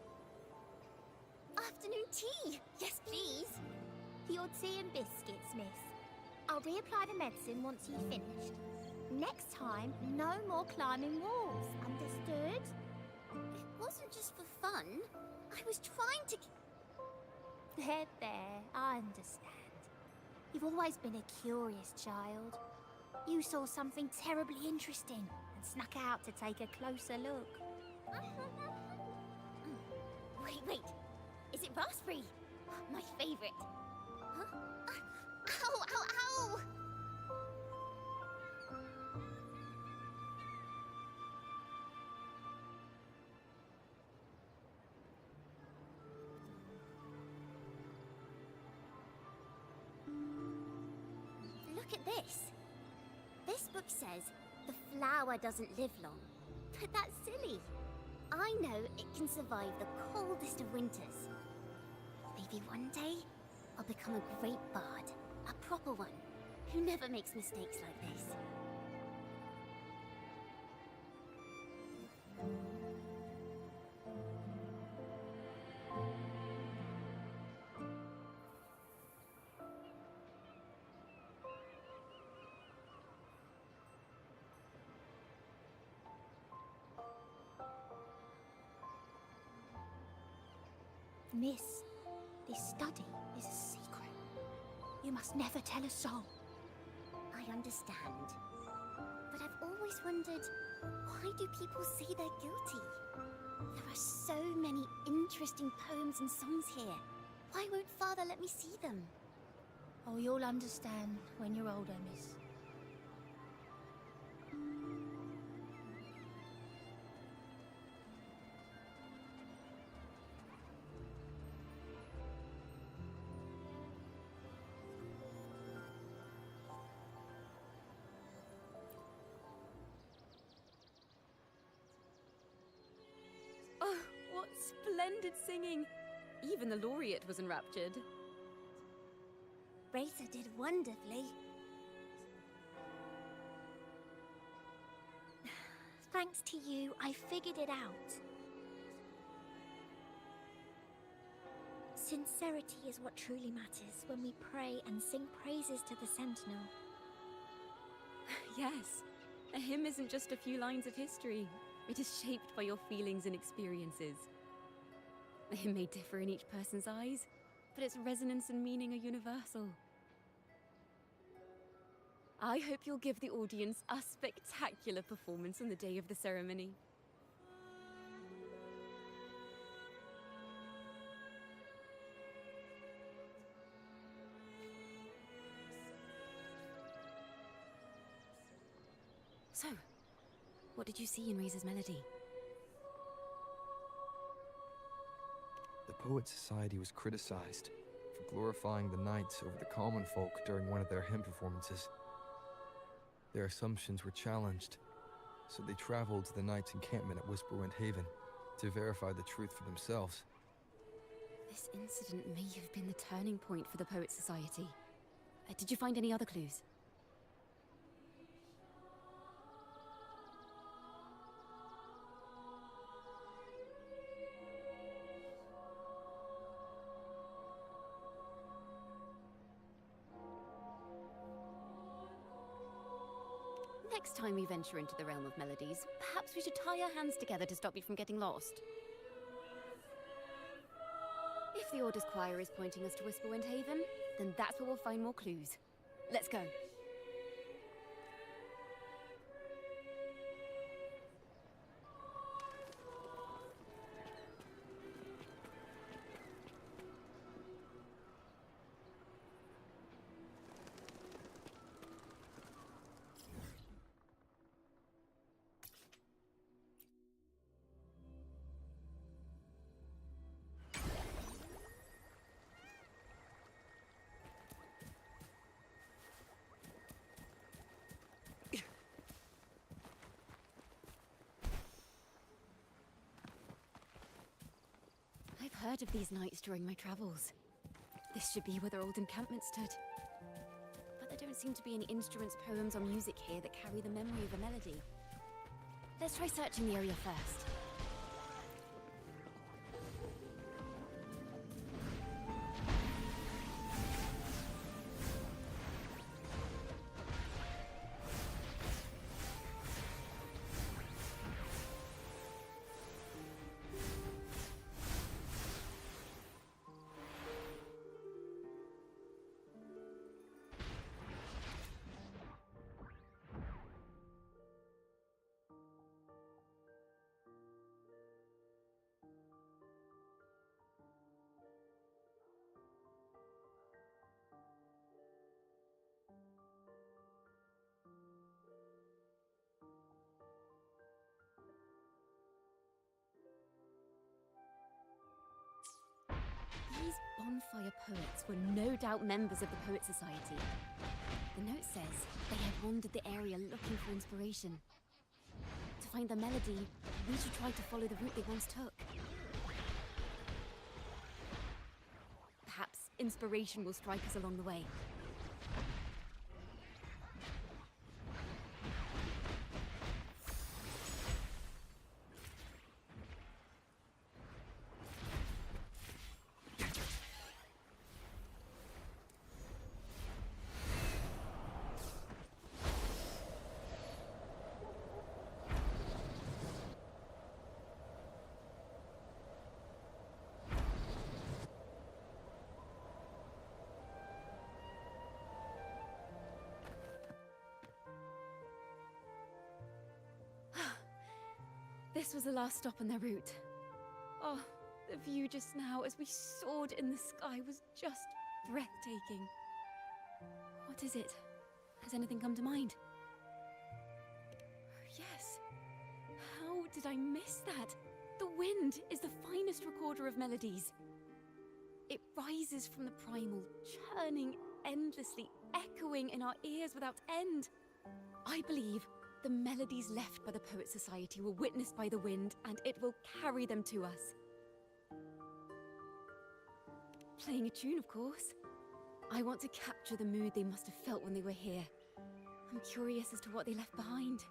Afternoon tea! Yes, please. Your tea and biscuits, miss. I'll reapply the medicine once you've finished. Next time, no more climbing walls. Understood? It wasn't just for fun. I was trying to... There, I understand. You've always been a curious child. You saw something terribly interesting and snuck out to take a closer look. Wait. Is it raspberry? My favorite. Huh? Ow! Look at this. This book says the flower doesn't live long, but that's silly. I know it can survive the coldest of winters. Maybe one day I'll become a great bard, a proper one, who never makes mistakes like this. Miss, this study is a secret. You must never tell a soul. I understand. But I've always wondered, why do people say they're guilty? There are so many interesting poems and songs here. Why won't Father let me see them? Oh, you'll understand when you're older, miss. Oh, what splendid singing! Even the laureate was enraptured. Racer did wonderfully. Thanks to you, I figured it out. Sincerity is what truly matters when we pray and sing praises to the Sentinel. Yes, a hymn isn't just a few lines of history. It is shaped by your feelings and experiences. The hymn may differ in each person's eyes, but its resonance and meaning are universal. I hope you'll give the audience a spectacular performance on the day of the ceremony. So, what did you see in Riza's melody? The Poets Society was criticized for glorifying the knights over the common folk during one of their hymn performances. Their assumptions were challenged, so they traveled to the knights' encampment at Whisperwind Haven to verify the truth for themselves. This incident may have been the turning point for the Poets Society. Did you find any other clues? Next time we venture into the realm of melodies, perhaps we should tie our hands together to stop you from getting lost. If the Order's choir is pointing us to Whisperwind Haven, then that's where we'll find more clues. Let's go. I've heard of these knights during my travels. This should be where their old encampment stood. But there don't seem to be any instruments, poems, or music here that carry the memory of a melody. Let's try searching the area first. These bonfire poets were no doubt members of the Poet Society. The note says they had wandered the area looking for inspiration. To find the melody, we should try to follow the route they once took. Perhaps inspiration will strike us along the way. This was the last stop on their route. Oh, the view just now as we soared in the sky was just breathtaking. What is it? Has anything come to mind? Yes. How did I miss that? The wind is the finest recorder of melodies. It rises from the primal, churning endlessly, echoing in our ears without end. I believe the melodies left by the Poet Society were witnessed by the wind, and it will carry them to us. Playing a tune, of course. I want to capture the mood they must have felt when they were here. I'm curious as to what they left behind.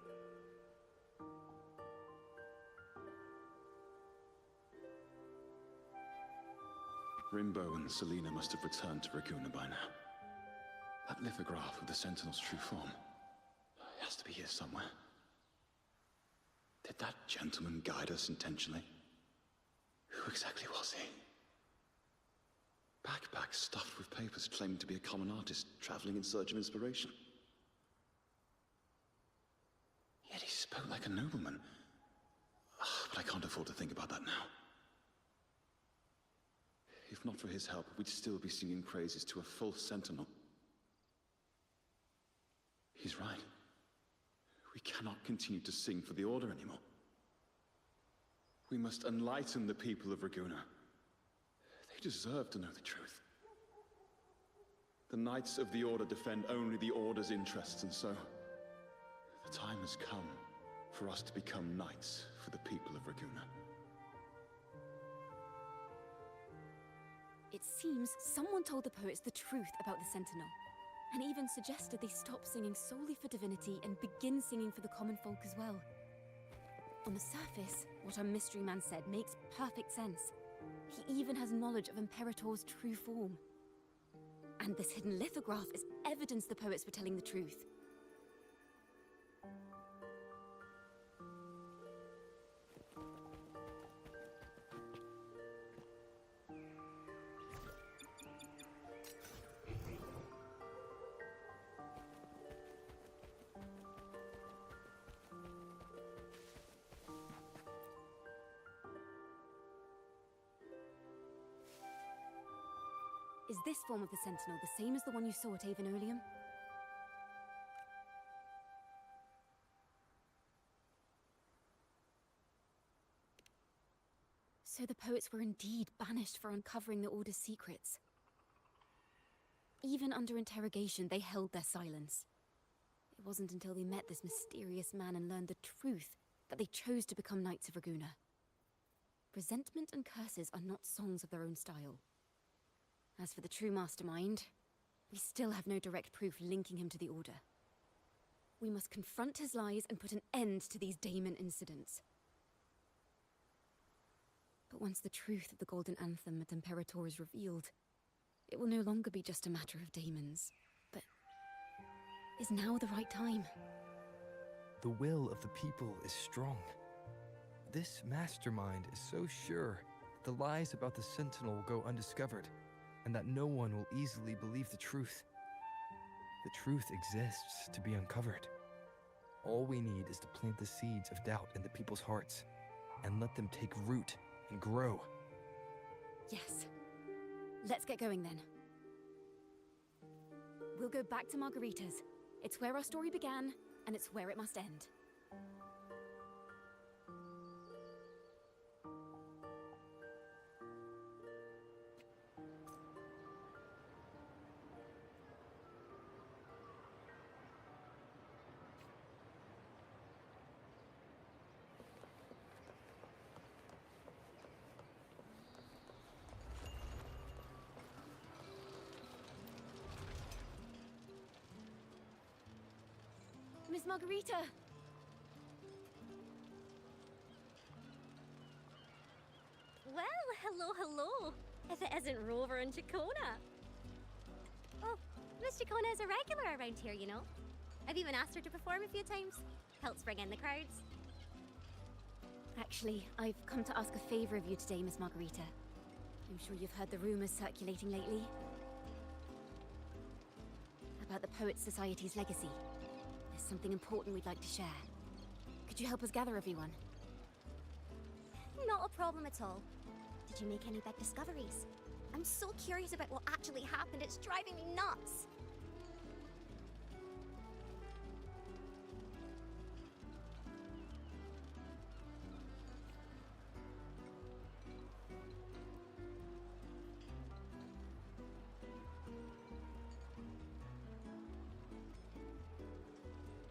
Rimbo and Selena must have returned to Raguna by now. That lithograph with the Sentinel's true form. It has to be here somewhere. Did that gentleman guide us intentionally? Who exactly was he? Backpack stuffed with papers claiming to be a common artist traveling in search of inspiration. spoke like a nobleman. But I can't afford to think about that now. If not for his help, we'd still be singing praises to a false sentinel. He's right. We cannot continue to sing for the Order anymore. We must enlighten the people of Raguna. They deserve to know the truth. The Knights of the Order defend only the Order's interests, and so the time has come for us to become knights for the people of Raguna. It seems someone told the poets the truth about the Sentinel, and even suggested they stop singing solely for divinity and begin singing for the common folk as well. On the surface, what our mystery man said makes perfect sense. He even has knowledge of Imperator's true form. And this hidden lithograph is evidence the poets were telling the truth. Is this form of the Sentinel the same as the one you saw at Avenolium? So the poets were indeed banished for uncovering the Order's secrets. Even under interrogation, they held their silence. It wasn't until they met this mysterious man and learned the truth that they chose to become Knights of Raguna. Resentment and curses are not songs of their own style. As for the true mastermind, we still have no direct proof linking him to the Order. We must confront his lies and put an end to these Daemon incidents. But once the truth of the Golden Anthem at Imperator is revealed, it will no longer be just a matter of daemons, but is now the right time? The will of the people is strong. This mastermind is so sure that the lies about the Sentinel will go undiscovered, and that no one will easily believe the truth. The truth exists to be uncovered. All we need is to plant the seeds of doubt in the people's hearts, and let them take root and grow. Yes. Let's get going then. We'll go back to Margarita's. It's where our story began, and it's where it must end. Miss Margarita! Well, hello. If it isn't Rover and Chacona. Oh, Miss Chacona is a regular around here, you know. I've even asked her to perform a few times. Helps bring in the crowds. Actually, I've come to ask a favor of you today, Miss Margarita. I'm sure you've heard the rumors circulating lately about the Poets Society's legacy. There's something important we'd like to share. Could you help us gather everyone? Not a problem at all. Did you make any big discoveries? I'm so curious about what actually happened. It's driving me nuts.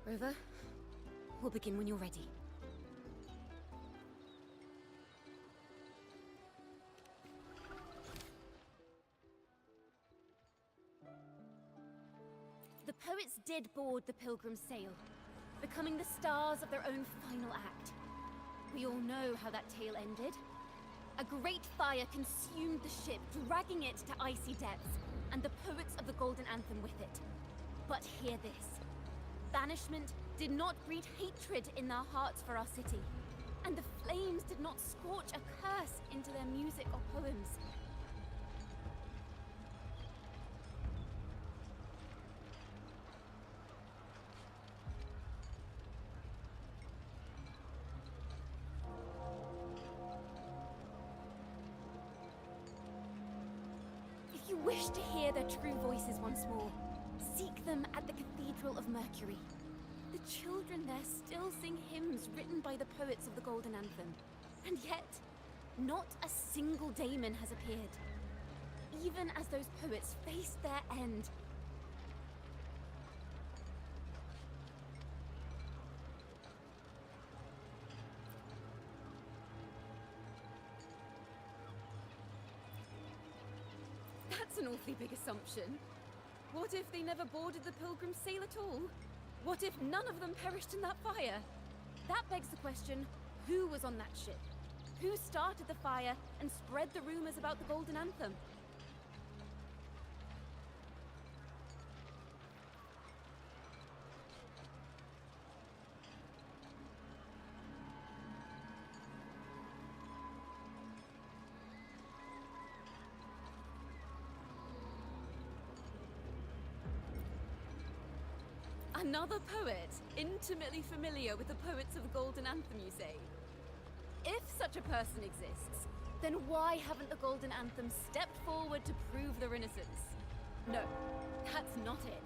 Rover, we'll begin when you're ready. The poets did board the Pilgrim's sail, becoming the stars of their own final act. We all know how that tale ended. A great fire consumed the ship, dragging it to icy depths, and the poets of the Golden Anthem with it. But hear this. Banishment did not breed hatred in their hearts for our city, and the flames did not scorch a curse into their music or poems. wish to hear their true voices once more, seek them at the Cathedral of Mercury. The children there still sing hymns written by the poets of the Golden Anthem. And yet, not a single daemon has appeared. Even as those poets face their end. That's an awfully big assumption. What if they never boarded the Pilgrim Sail at all? What if none of them perished in that fire? That begs the question, who was on that ship? Who started the fire and spread the rumors about the Golden Anthem? Another poet, intimately familiar with the poets of the Golden Anthem, you say? If such a person exists, then why haven't the Golden Anthem stepped forward to prove their innocence? No, that's not it.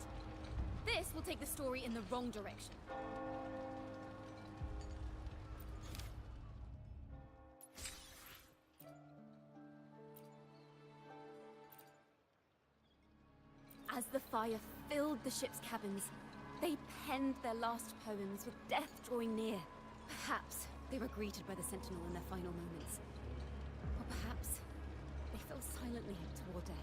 This will take the story in the wrong direction. As the fire filled the ship's cabins, they penned their last poems with death drawing near. Perhaps they were greeted by the Sentinel in their final moments. Or perhaps they fell silently toward death.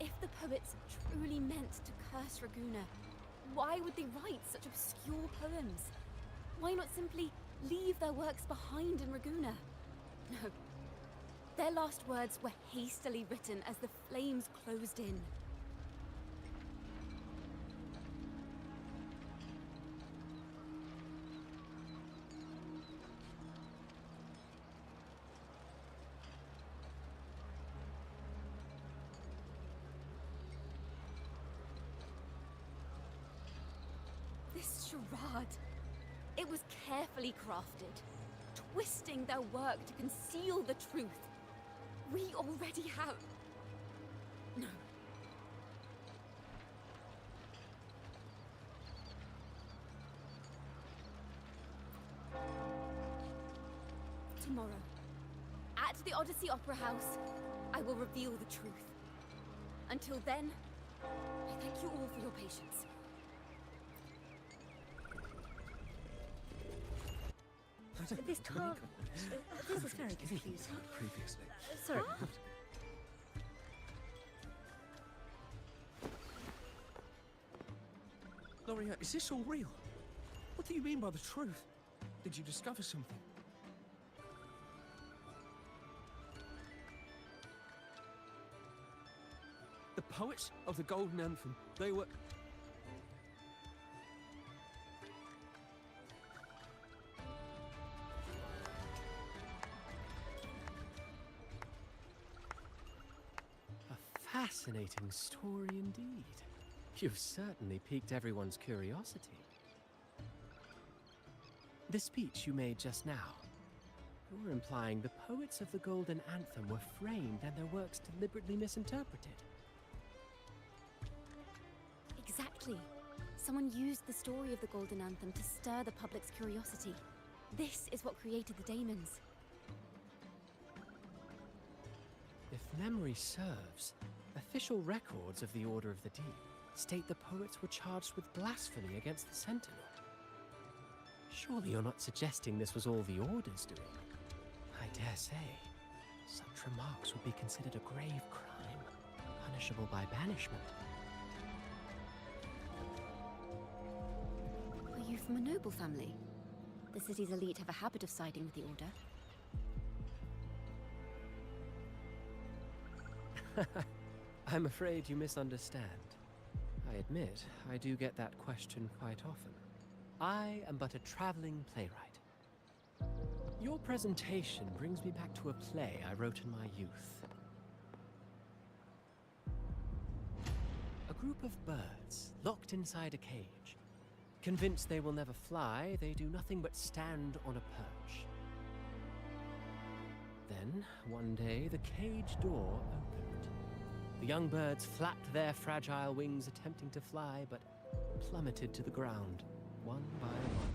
If the poets truly meant to curse Raguna, why would they write such obscure poems? Why not simply leave their works behind in Raguna? No. Their last words were hastily written as the flames closed in. This charade, it was carefully crafted, twisting their work to conceal the truth. We already have... No. Tomorrow, at the Odyssey Opera House, I will reveal the truth. Until then, I thank you all for your patience. This talk... this is very confusing. Previously. Sorry. Loria, is this all real? What do you mean by the truth? Did you discover something? The poets of the Golden Anthem, they were... Fascinating story indeed. You've certainly piqued everyone's curiosity. The speech you made just now, you're implying the poets of the Golden Anthem were framed and their works deliberately misinterpreted. Exactly. Someone used the story of the Golden Anthem to stir the public's curiosity. This is what created the daemons. If memory serves, official records of the Order of the Deep state the poets were charged with blasphemy against the Sentinel. Surely you're not suggesting this was all the Order's doing? I dare say, such remarks would be considered a grave crime, punishable by banishment. Are you from a noble family? The city's elite have a habit of siding with the Order. I'm afraid you misunderstand. I admit, I do get that question quite often. I am but a traveling playwright. Your presentation brings me back to a play I wrote in my youth. A group of birds locked inside a cage. Convinced they will never fly, they do nothing but stand on a perch. Then, one day, the cage door opened. The young birds flapped their fragile wings, attempting to fly, but plummeted to the ground, one by one.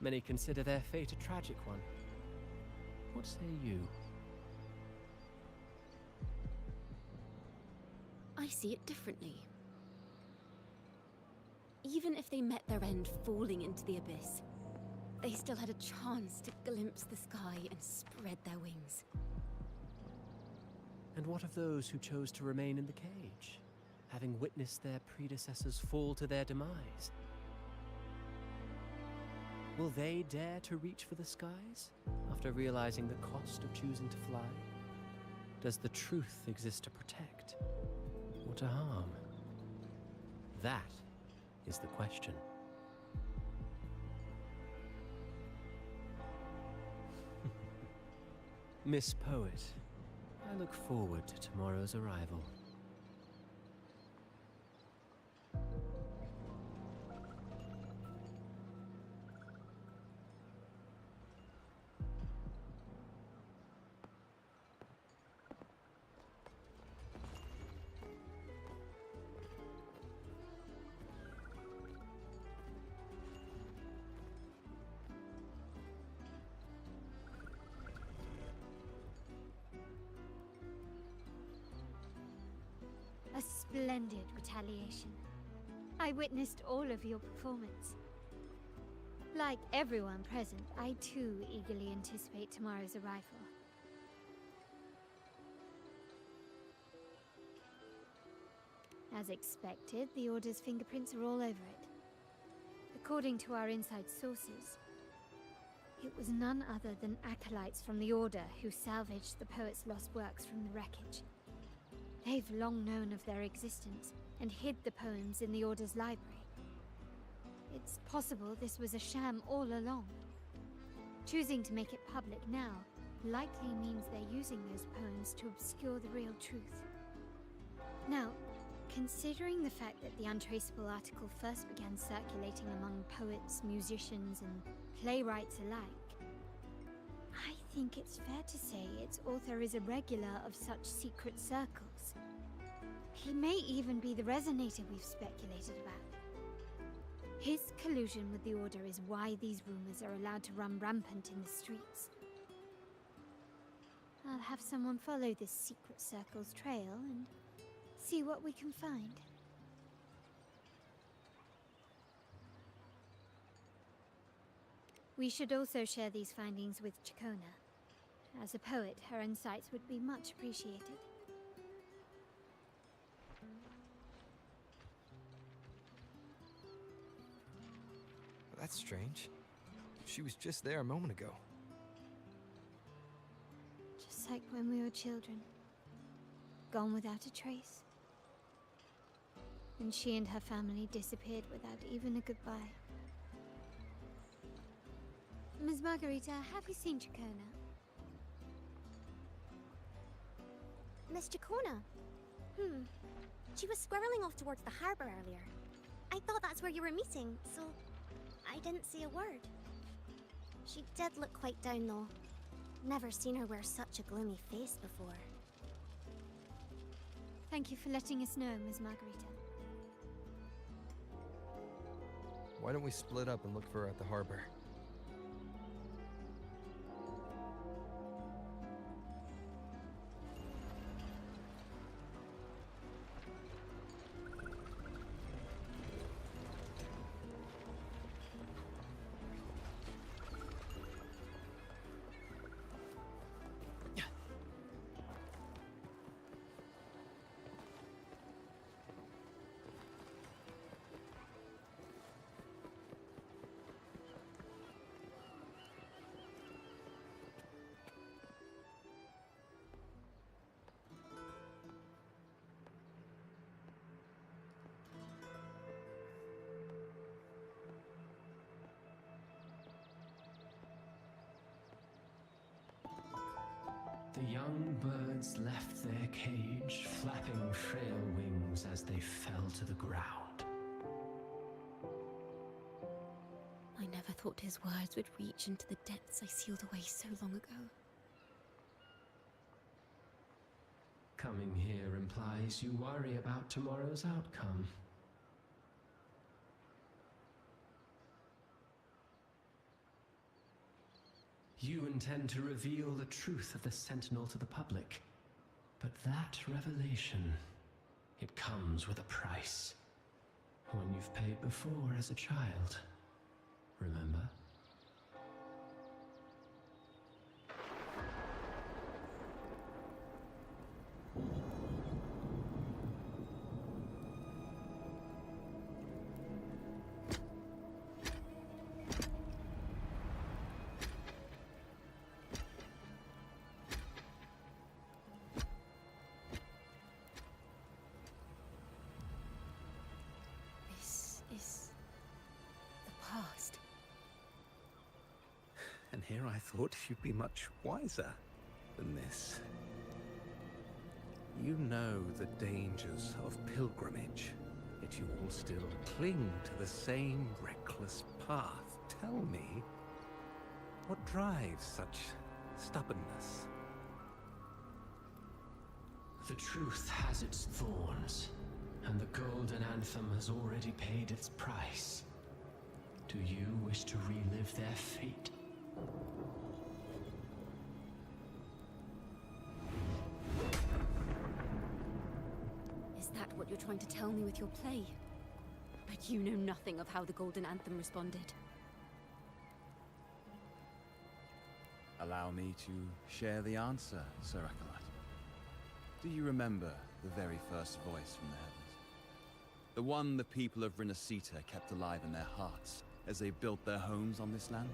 Many consider their fate a tragic one. What say you? I see it differently. Even if they met their end falling into the abyss, they still had a chance to glimpse the sky and spread their wings. And what of those who chose to remain in the cage, having witnessed their predecessors fall to their demise? Will they dare to reach for the skies after realizing the cost of choosing to fly? Does the truth exist to protect or to harm? That is the question. Miss Poet, I look forward to tomorrow's arrival. A splendid retaliation. I witnessed all of your performance. Like everyone present, I too eagerly anticipate tomorrow's arrival. As expected, the Order's fingerprints are all over it. According to our inside sources, it was none other than acolytes from the Order who salvaged the poet's lost works from the wreckage. They've long known of their existence and hid the poems in the Order's library. It's possible this was a sham all along. Choosing to make it public now likely means they're using those poems to obscure the real truth. Now, considering the fact that the untraceable article first began circulating among poets, musicians, and playwrights alike, I think it's fair to say its author is a regular of such secret circles. He may even be the resonator we've speculated about. His collusion with the Order is why these rumors are allowed to run rampant in the streets. I'll have someone follow this secret circle's trail and see what we can find. We should also share these findings with Chacona. As a poet, her insights would be much appreciated. That's strange. She was just there a moment ago. Just like when we were children. Gone without a trace. And she and her family disappeared without even a goodbye. Ms. Margarita, have you seen Chacona? Miss Chacona? She was squirreling off towards the harbor earlier. I thought that's where you were meeting, so I didn't say a word. She did look quite down, though. Never seen her wear such a gloomy face before. Thank you for letting us know, Ms. Margarita. Why don't we split up and look for her at the harbor? The young birds left their cage, flapping frail wings as they fell to the ground. I never thought his words would reach into the depths I sealed away so long ago. Coming here implies you worry about tomorrow's outcome. You intend to reveal the truth of the Sentinel to the public. But that revelation, it comes with a price. One you've paid before as a child. Remember? This is the past. And here I thought you'd be much wiser than this. You know the dangers of pilgrimage, yet you all still cling to the same reckless path. Tell me, what drives such stubbornness? The truth has its thorns, and the Golden Anthem has already paid its price. Do you wish to relive their fate? Is that what you're trying to tell me with your play? But you know nothing of how the Golden Anthem responded. Allow me to share the answer, Sir Acolyte. Do you remember the very first voice from the heavens? The one the people of Rinascita kept alive in their hearts as they built their homes on this land?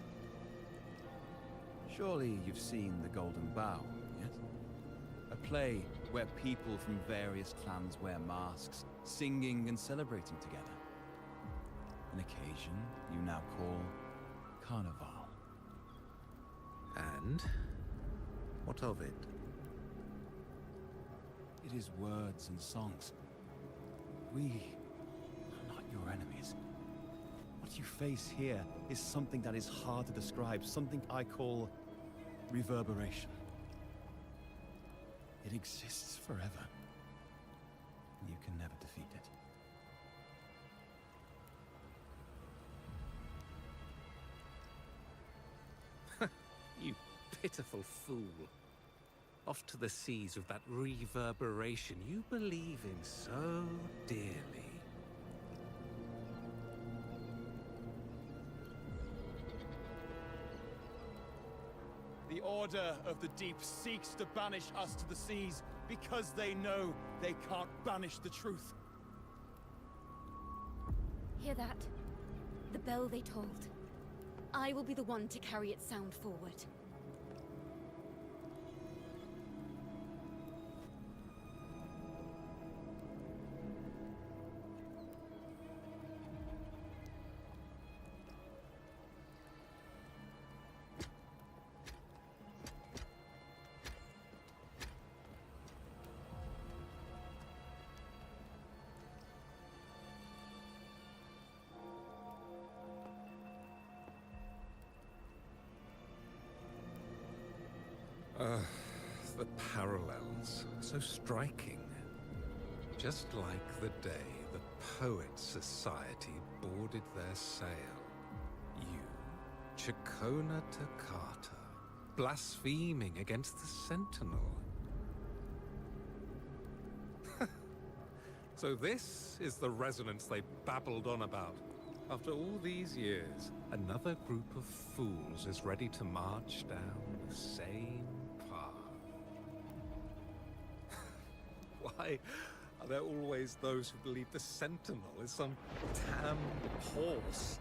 Surely you've seen The Golden Bough, yes? A play where people from various clans wear masks, singing and celebrating together. An occasion you now call Carnival. And what of it? It is words and songs. We are not your enemies. What you face here is something that is hard to describe, something I call reverberation. It exists forever. You can never defeat it. You pitiful fool. Off to the seas with that reverberation you believe in so dearly. The Order of the Deep seeks to banish us to the seas because they know they can't banish the truth. Hear that? The bell they tolled. I will be the one to carry its sound forward. The parallels, so striking. Just like the day the Poets Society boarded their sail. You, Chacona Toccata, blaspheming against the Sentinel. So this is the resonance they babbled on about. After all these years, another group of fools is ready to march down the same path. Why are there always those who believe the Sentinel is some damned horse?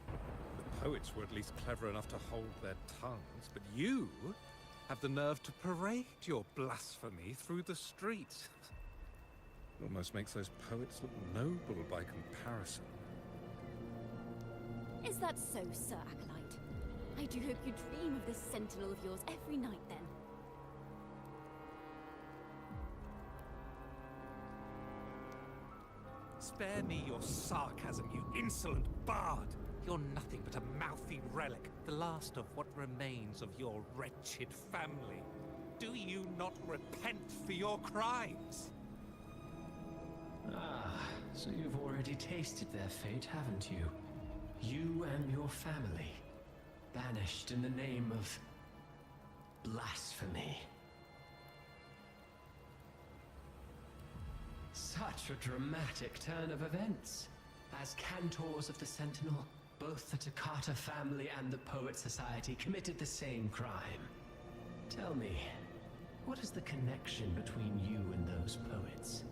The poets were at least clever enough to hold their tongues, but you have the nerve to parade your blasphemy through the streets. It almost makes those poets look noble by comparison. Is that so, Sir Acolyte? I do hope you dream of this Sentinel of yours every night, then. Spare me your sarcasm, you insolent bard! You're nothing but a mouthy relic, the last of what remains of your wretched family. Do you not repent for your crimes? Ah, so you've already tasted their fate, haven't you? You and your family, banished in the name of blasphemy. Such a dramatic turn of events. As cantors of the Sentinel, both the Takata family and the Poet Society committed the same crime. Tell me, what is the connection between you and those poets?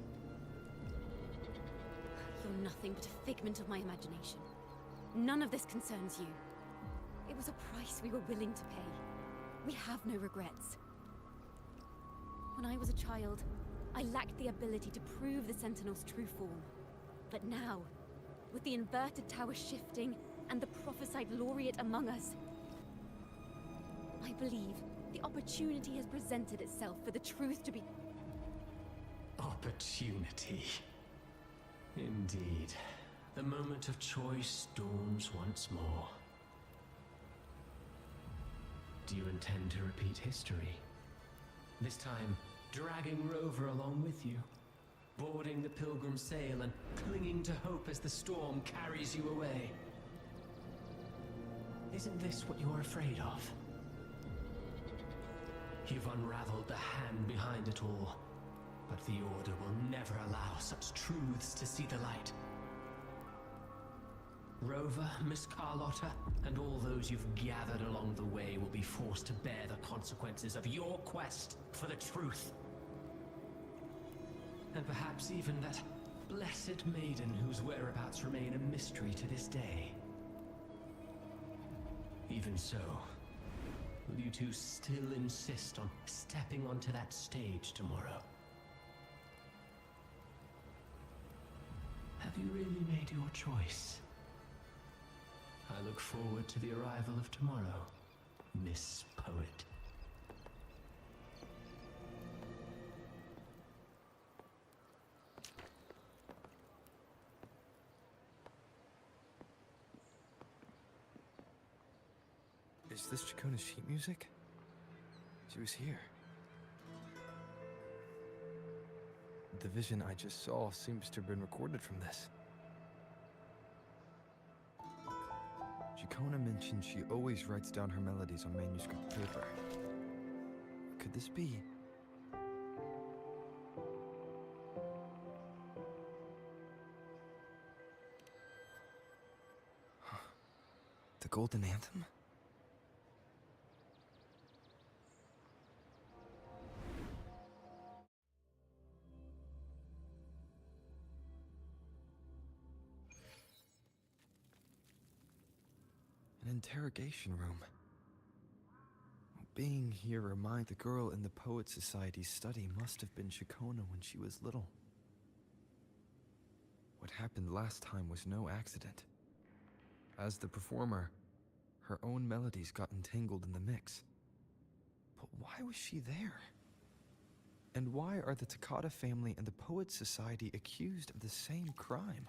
You're nothing but a figment of my imagination. None of this concerns you. It was a price we were willing to pay. We have no regrets. When I was a child, I lacked the ability to prove the Sentinel's true form. But now, with the inverted tower shifting and the prophesied laureate among us, I believe the opportunity has presented itself for the truth to be... Opportunity. Indeed. The moment of choice dawns once more. Do you intend to repeat history? This time, dragging Rover along with you, boarding the Pilgrim sail and clinging to hope as the storm carries you away. Isn't this what you're afraid of? You've unraveled the hand behind it all, but the Order will never allow such truths to see the light. Rover, Miss Carlotta, and all those you've gathered along the way will be forced to bear the consequences of your quest for the truth. And perhaps even that blessed maiden whose whereabouts remain a mystery to this day. Even so, will you two still insist on stepping onto that stage tomorrow? Have you really made your choice? I look forward to the arrival of tomorrow, Miss Poet. Is this Chacona's sheet music? She was here. The vision I just saw seems to have been recorded from this. Chacona mentioned she always writes down her melodies on manuscript paper. Could this be? The Golden Anthem? An interrogation room. Being here reminds the girl in the Poet Society's study must have been Chacona when she was little. What happened last time was no accident. As the performer, her own melodies got entangled in the mix. But why was she there? And why are the Takata family and the Poet Society accused of the same crime?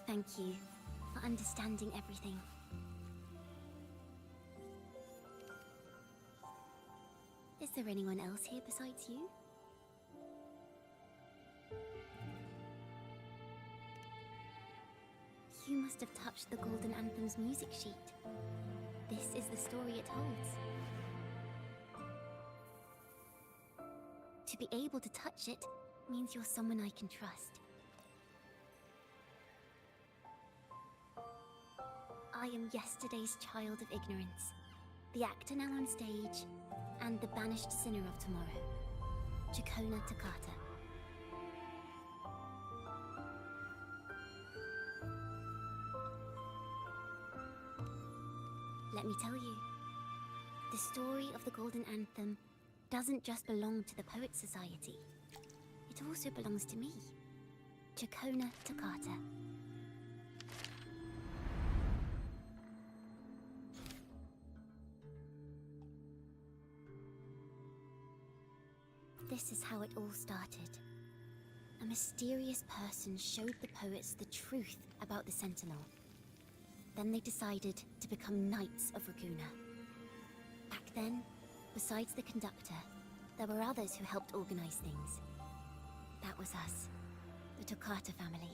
Thank you for understanding everything. Is there anyone else here besides you? You must have touched the Golden Anthem's music sheet. This is the story it holds. To be able to touch it means you're someone I can trust. I am yesterday's child of ignorance, the actor now on stage, and the banished sinner of tomorrow, Chacona Takata. Let me tell you, the story of the Golden Anthem doesn't just belong to the Poet Society. it also belongs to me. Chacona Toccata. This is how it all started. A mysterious person showed the poets the truth about the Sentinel. Then they decided to become Knights of Raguna. Back then, besides the conductor, there were others who helped organize things. That was us, the Toccata family.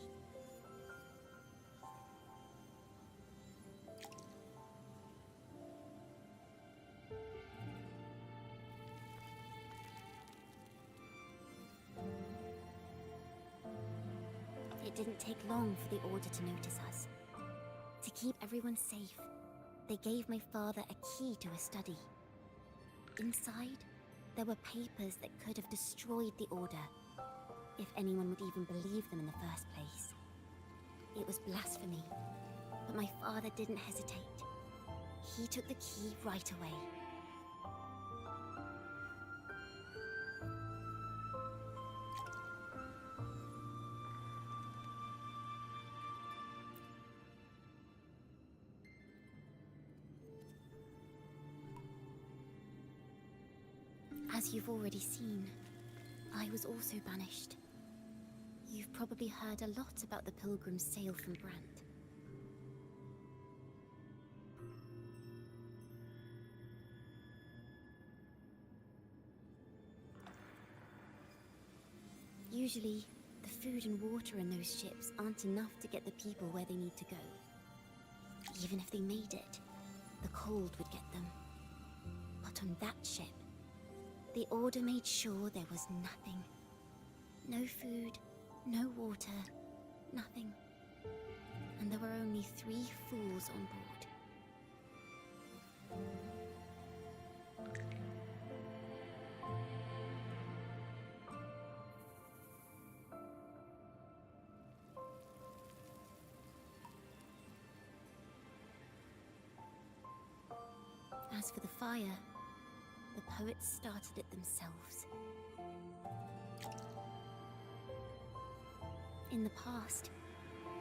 It didn't take long for the Order to notice us. To keep everyone safe, they gave my father a key to a study. Inside, there were papers that could have destroyed the Order, if anyone would even believe them in the first place. It was blasphemy, but my father didn't hesitate. He took the key right away. As you've already seen, I was also banished. You've probably heard a lot about the pilgrim's sail from Brant. Usually, the food and water in those ships aren't enough to get the people where they need to go. Even if they made it, the cold would get them. But on that ship, the Order made sure there was nothing. No food, no water, nothing. And there were only 3 fools on board. As for the fire, the poets started it themselves. In the past,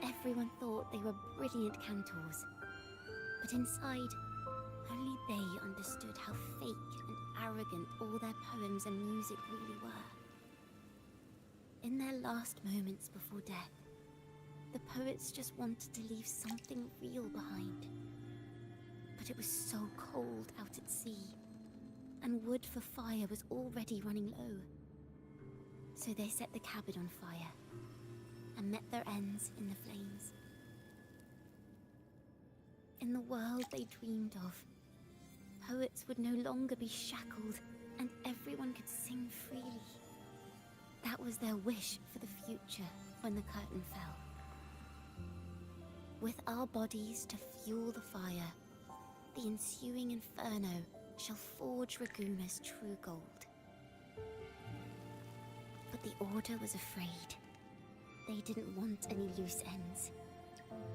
everyone thought they were brilliant cantors. But inside, only they understood how fake and arrogant all their poems and music really were. In their last moments before death, the poets just wanted to leave something real behind. But it was so cold out at sea, and wood for fire was already running low. So they set the cabin on fire, and met their ends in the flames. In the world they dreamed of, poets would no longer be shackled, and everyone could sing freely. That was their wish for the future when the curtain fell. With our bodies to fuel the fire, the ensuing inferno shall forge Raguna's true gold. But the Order was afraid. They didn't want any loose ends.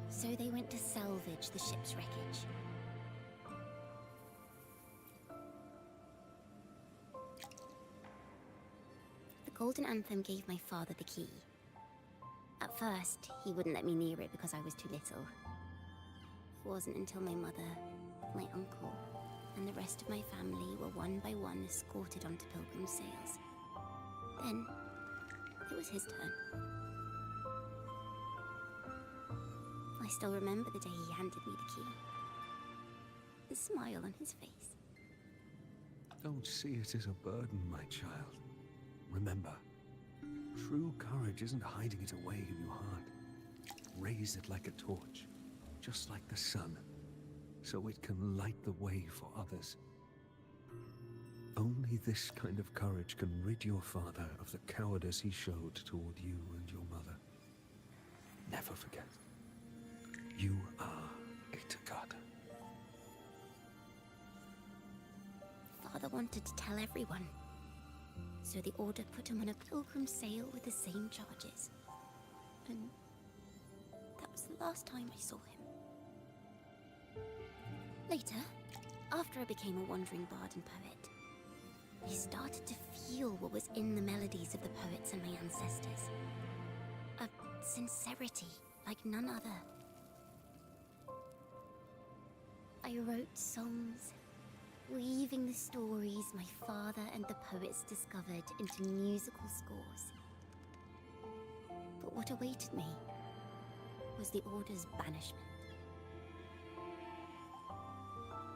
So they went to salvage the ship's wreckage. The Golden Anthem gave my father the key. At first, he wouldn't let me near it because I was too little. It wasn't until my mother, my uncle, and the rest of my family were one by one escorted onto pilgrim sails. Then, it was his turn. I still remember the day he handed me the key. The smile on his face. Don't see it as a burden, my child. Remember, true courage isn't hiding it away in your heart. Raise it like a torch, just like the sun, so it can light the way for others. Only this kind of courage can rid your father of the cowardice he showed toward you and your mother. Never forget. You are a Toccata. Father wanted to tell everyone. So the Order put him on a pilgrim sail with the same charges. And that was the last time I saw him. Later, after I became a wandering bard and poet, I started to feel what was in the melodies of the poets and my ancestors. A sincerity like none other. I wrote songs, weaving the stories my father and the poets discovered into musical scores. But what awaited me was the Order's banishment.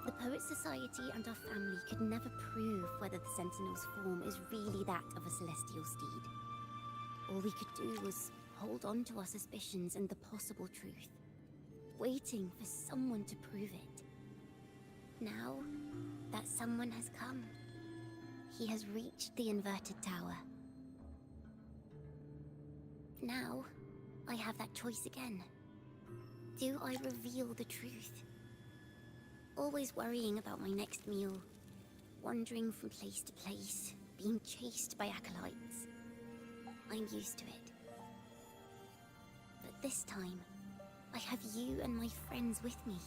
The Poet Society and our family could never prove whether the Sentinel's form is really that of a celestial steed. All we could do was hold on to our suspicions and the possible truth, waiting for someone to prove it. Now that someone has come, he has reached the inverted tower. Now, I have that choice again. Do I reveal the truth? Always worrying about my next meal, wandering from place to place, being chased by acolytes. I'm used to it. But this time, I have you and my friends with me.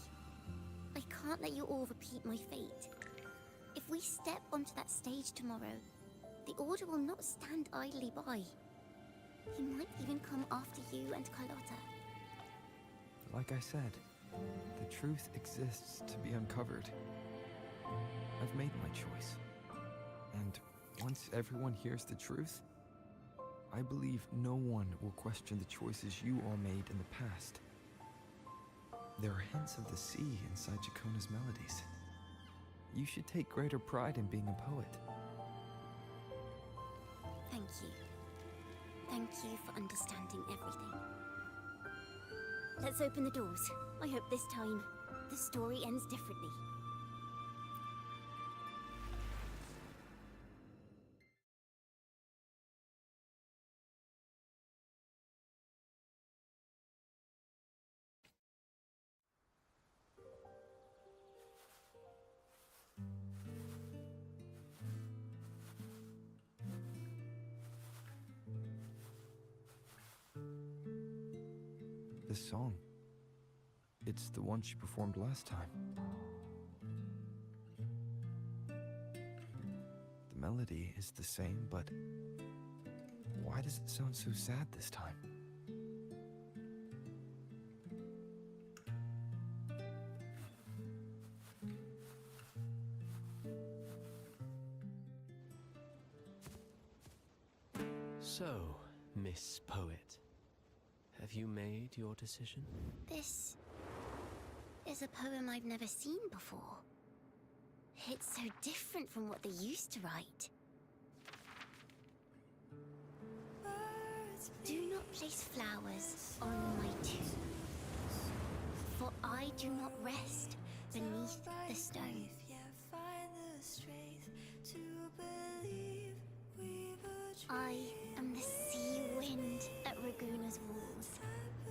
I can't let you all repeat my fate. If we step onto that stage tomorrow, the Order will not stand idly by. He might even come after you and Carlotta. Like I said, the truth exists to be uncovered. I've made my choice. And once everyone hears the truth, I believe no one will question the choices you all made in the past. There are hints of the sea inside Jacona's melodies. You should take greater pride in being a poet. Thank you. Thank you for understanding everything. Let's open the doors. I hope this time, the story ends differently. This song, it's the one she performed last time. The melody is the same, but why does it sound so sad this time? So, Miss Poet, have you made your decision? This is a poem I've never seen before. It's so different from what they used to write. Do not place flowers on my tomb, for I do not rest beneath the stone. I am the sea wind at Raguna's walls.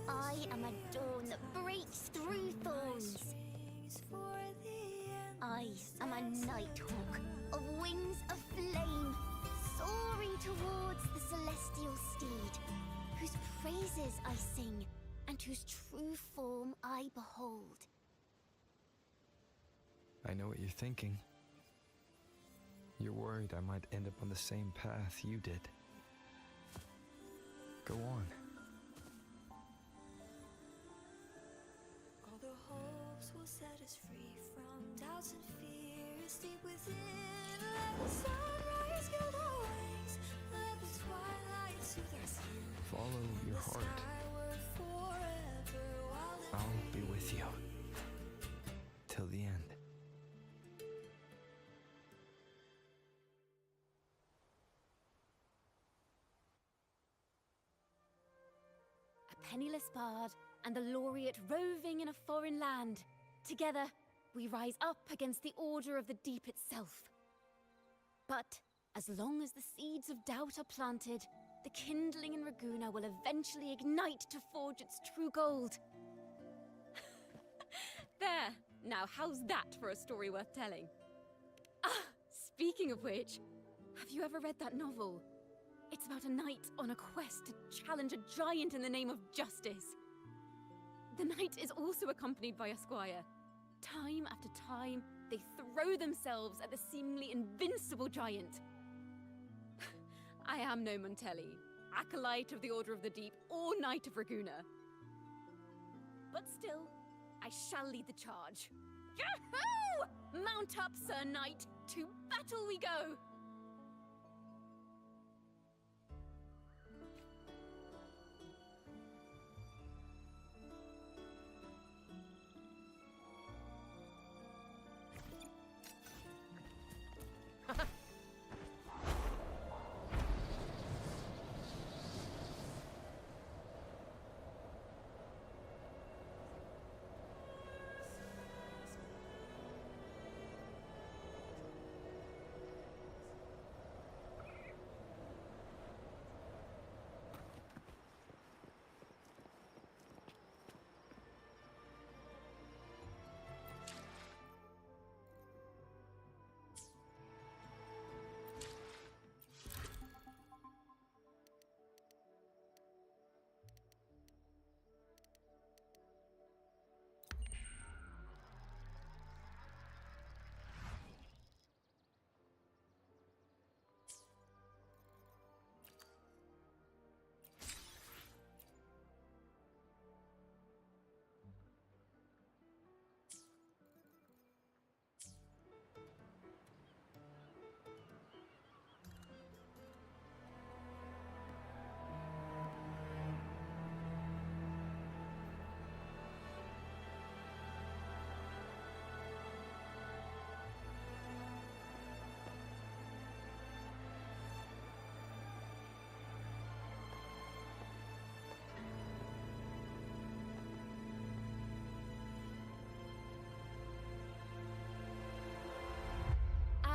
I am a dawn that breaks through thorns. I am a nighthawk of wings of flame, soaring towards the celestial steed, whose praises I sing and whose true form I behold. I know what you're thinking. You're worried I might end up on the same path you did. Go on. All the hopes will set us free from doubts and fears deep within. Let the sunrise gild our wings. Let the twilight soothe our skin. Follow your heart. I'll be with you. Till the end. Penniless bard and the laureate roving in a foreign land. Together, we rise up against the order of the deep itself. But as long as the seeds of doubt are planted, the kindling in Raguna will eventually ignite to forge its true gold. There! Now how's that for a story worth telling? Ah, speaking of which, have you ever read that novel? It's about a knight on a quest to challenge a giant in the name of justice. The knight is also accompanied by a squire. Time after time, they throw themselves at the seemingly invincible giant. I am no Montelli, acolyte of the Order of the Deep or Knight of Raguna. But still, I shall lead the charge. Yahoo! Mount up, Sir Knight! To battle we go!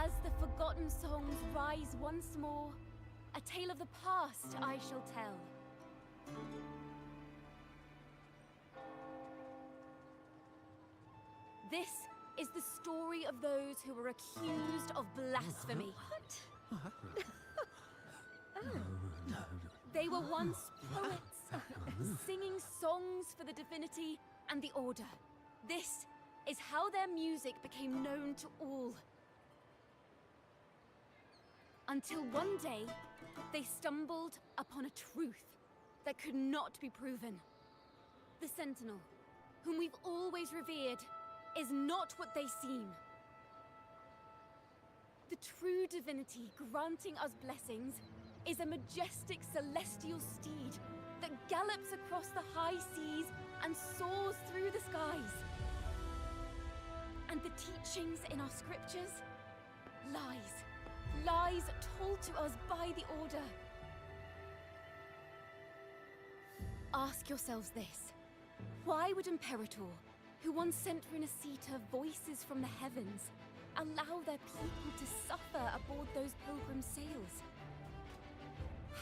As the forgotten songs rise once more, a tale of the past I shall tell. This is the story of those who were accused of blasphemy. They were once poets, singing songs for the divinity and the Order. This is how their music became known to all. Until one day, they stumbled upon a truth that could not be proven. The Sentinel, whom we've always revered, is not what they seem. The true divinity granting us blessings is a majestic celestial steed that gallops across the high seas and soars through the skies. And the teachings in our scriptures? Lies. Lies told to us by the Order. Ask yourselves this. Why would Imperator, who once sent Renacita voices from the heavens, allow their people to suffer aboard those pilgrim sails?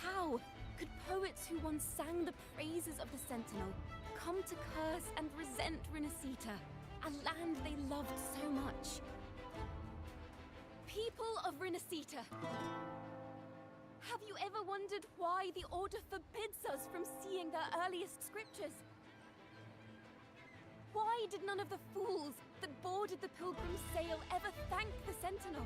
How could poets who once sang the praises of the Sentinel come to curse and resent Renacita, a land they loved so much? People of Renacita, have you ever wondered why the Order forbids us from seeing their earliest scriptures? Why did none of the fools that boarded the Pilgrim's sail ever thank the Sentinel?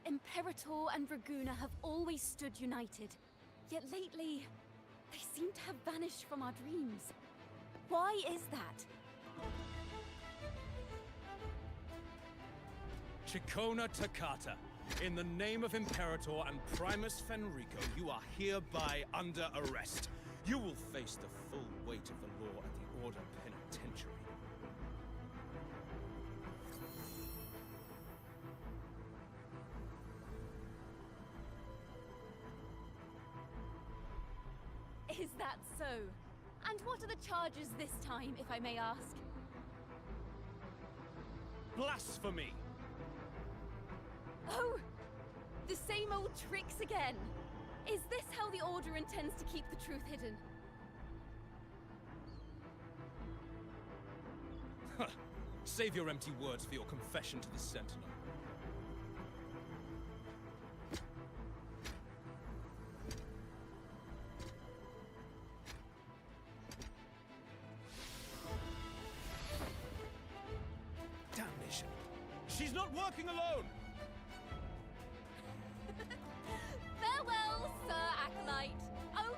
Imperator and Raguna have always stood united, yet lately, they seem to have vanished from our dreams. Why is that? Chicona Takata, in the name of Imperator and Primus Fenrico, you are hereby under arrest. You will face the full weight of the law at the Order Penitentiary. Is that so? And what are the charges this time, if I may ask? Blasphemy! Oh! The same old tricks again! Is this how the Order intends to keep the truth hidden? Save your empty words for your confession to the Sentinel. Damnation! She's not working alone! Farewell, Sir Acolyte. Oh,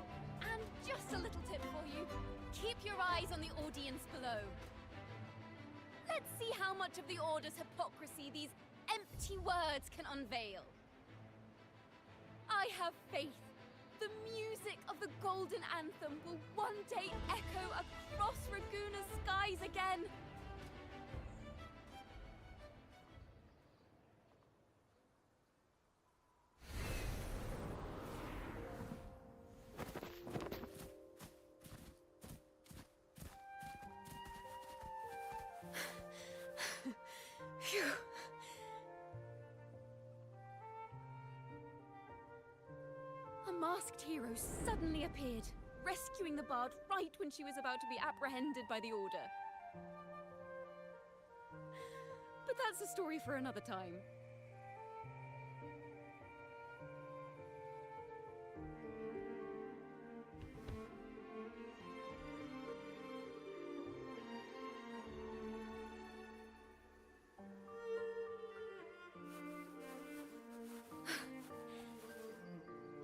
and just a little tip for you. Keep your eyes on the audience below. Let's see how much of the Order's hypocrisy these empty words can unveil. I have faith. The music of the Golden Anthem will one day echo across Raguna's skies again. Phew. A masked hero suddenly appeared, rescuing the bard right when she was about to be apprehended by the Order. But that's a story for another time.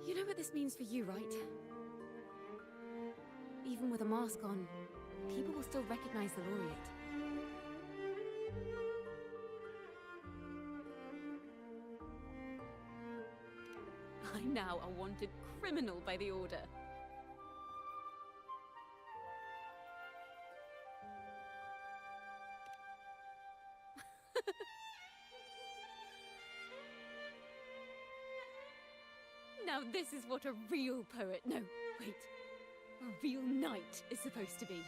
You know what this means for you, right? Even with a mask on, people will still recognize the laureate. I'm now a wanted criminal by the Order. Now this is what a real poet, no, wait, a real knight is supposed to be.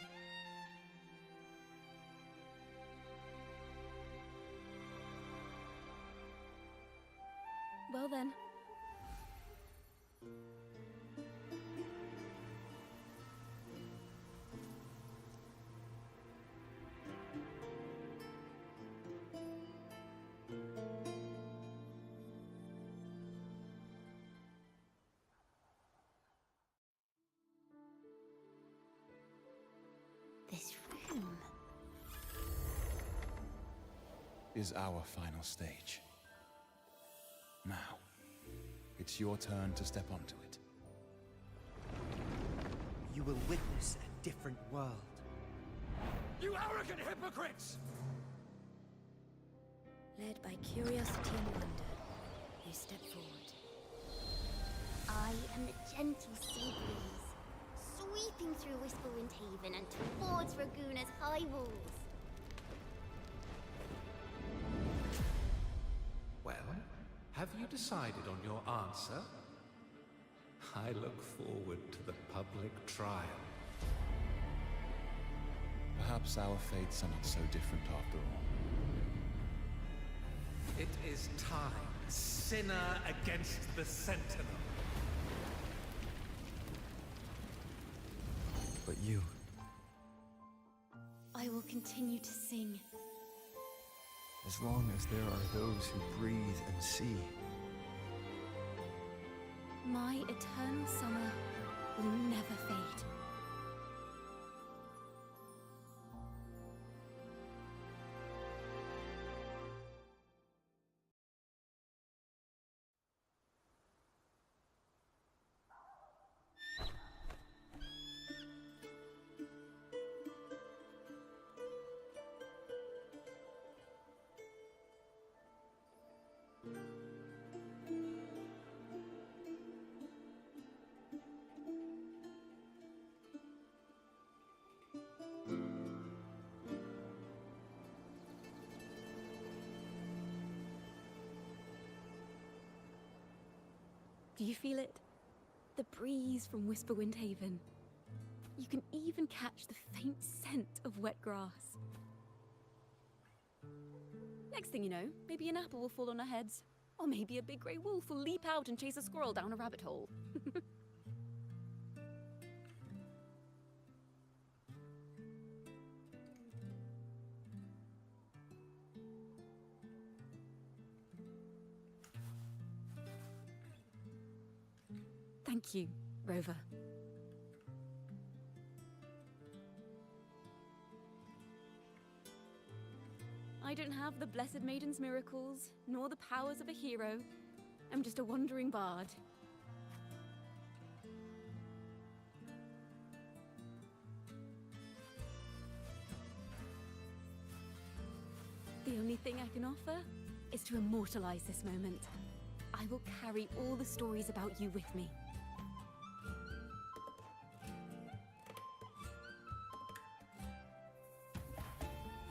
Well then. This room is our final stage. Now, it's your turn to step onto it. You will witness a different world. You arrogant hypocrites! Led by curiosity and wonder, they step forward. I am the gentle sea breeze, sweeping through Whisperwind Haven and towards Raguna's high walls. Well, have you decided on your answer? I look forward to the public trial. Perhaps our fates are not so different after all. It is time, sinner against the Sentinel. But you... I will continue to sing. As long as there are those who breathe and see. My eternal summer will never fade. Do you feel it? The breeze from Whisperwind Haven. You can even catch the faint scent of wet grass. Next thing you know, maybe an apple will fall on our heads. Or maybe a big grey wolf will leap out and chase a squirrel down a rabbit hole. Thank you, Rover. I don't have the Blessed Maiden's miracles, nor the powers of a hero. I'm just a wandering bard. The only thing I can offer is to immortalize this moment. I will carry all the stories about you with me.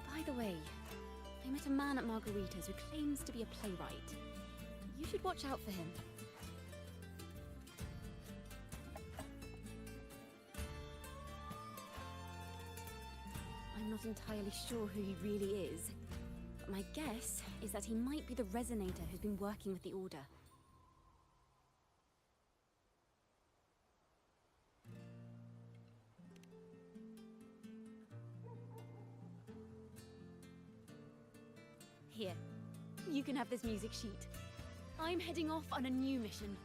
By the way, I met a man at Margarita's who claims to be a playwright. You should watch out for him. I'm not entirely sure who he really is, but my guess is that he might be the resonator who's been working with the Order. Here, you can have this music sheet. I'm heading off on a new mission.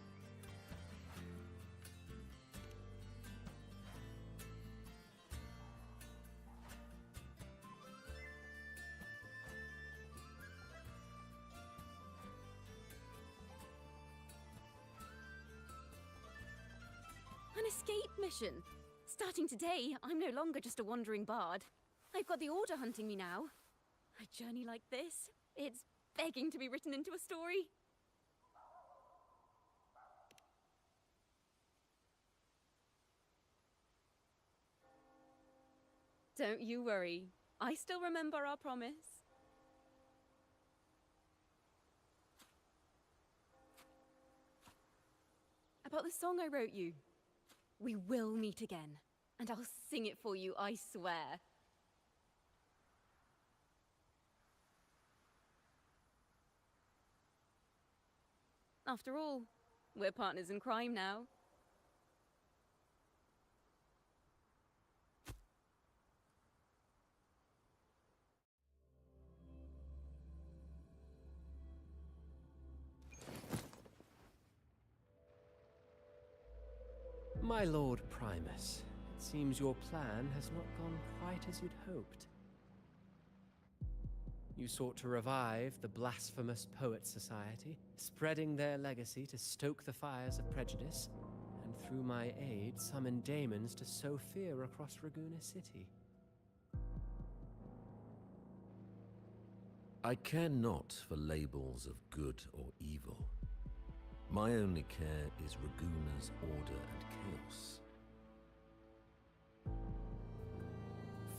An escape mission. Starting today, I'm no longer just a wandering bard. I've got the Order hunting me now. A journey like this, it's begging to be written into a story. Don't you worry. I still remember our promise. About the song I wrote you. We will meet again, and I'll sing it for you, I swear. After all, we're partners in crime now. My Lord Primus, it seems your plan has not gone quite as you'd hoped. You sought to revive the blasphemous Poets Society, spreading their legacy to stoke the fires of prejudice, and through my aid summon daemons to sow fear across Raguena City. I care not for labels of good or evil. My only care is Raguena's order and chaos.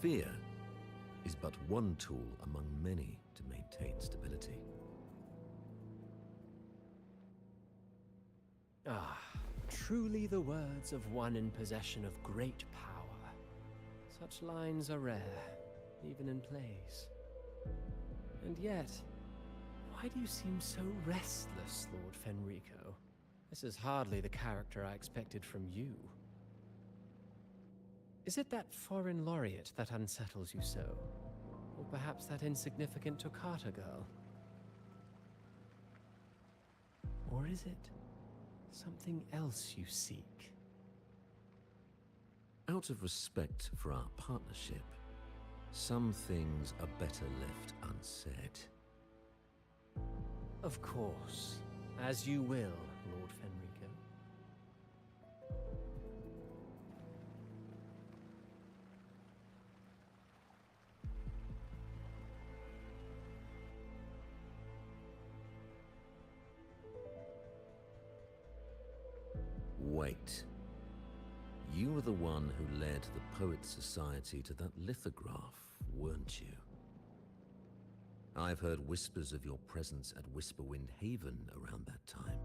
Fear is but one tool among many to maintain stability. Ah, truly the words of one in possession of great power. Such lines are rare, even in plays. And yet, why do you seem so restless, Lord Fenrico? This is hardly the character I expected from you. Is it that foreign laureate that unsettles you so? Or perhaps that insignificant Toccata girl? Or is it something else you seek? Out of respect for our partnership, some things are better left unsaid. Of course. As you will, Lord Fenrico. Wait. You were the one who led the Poets Society to that lithograph, weren't you? I've heard whispers of your presence at Whisperwind Haven around that time.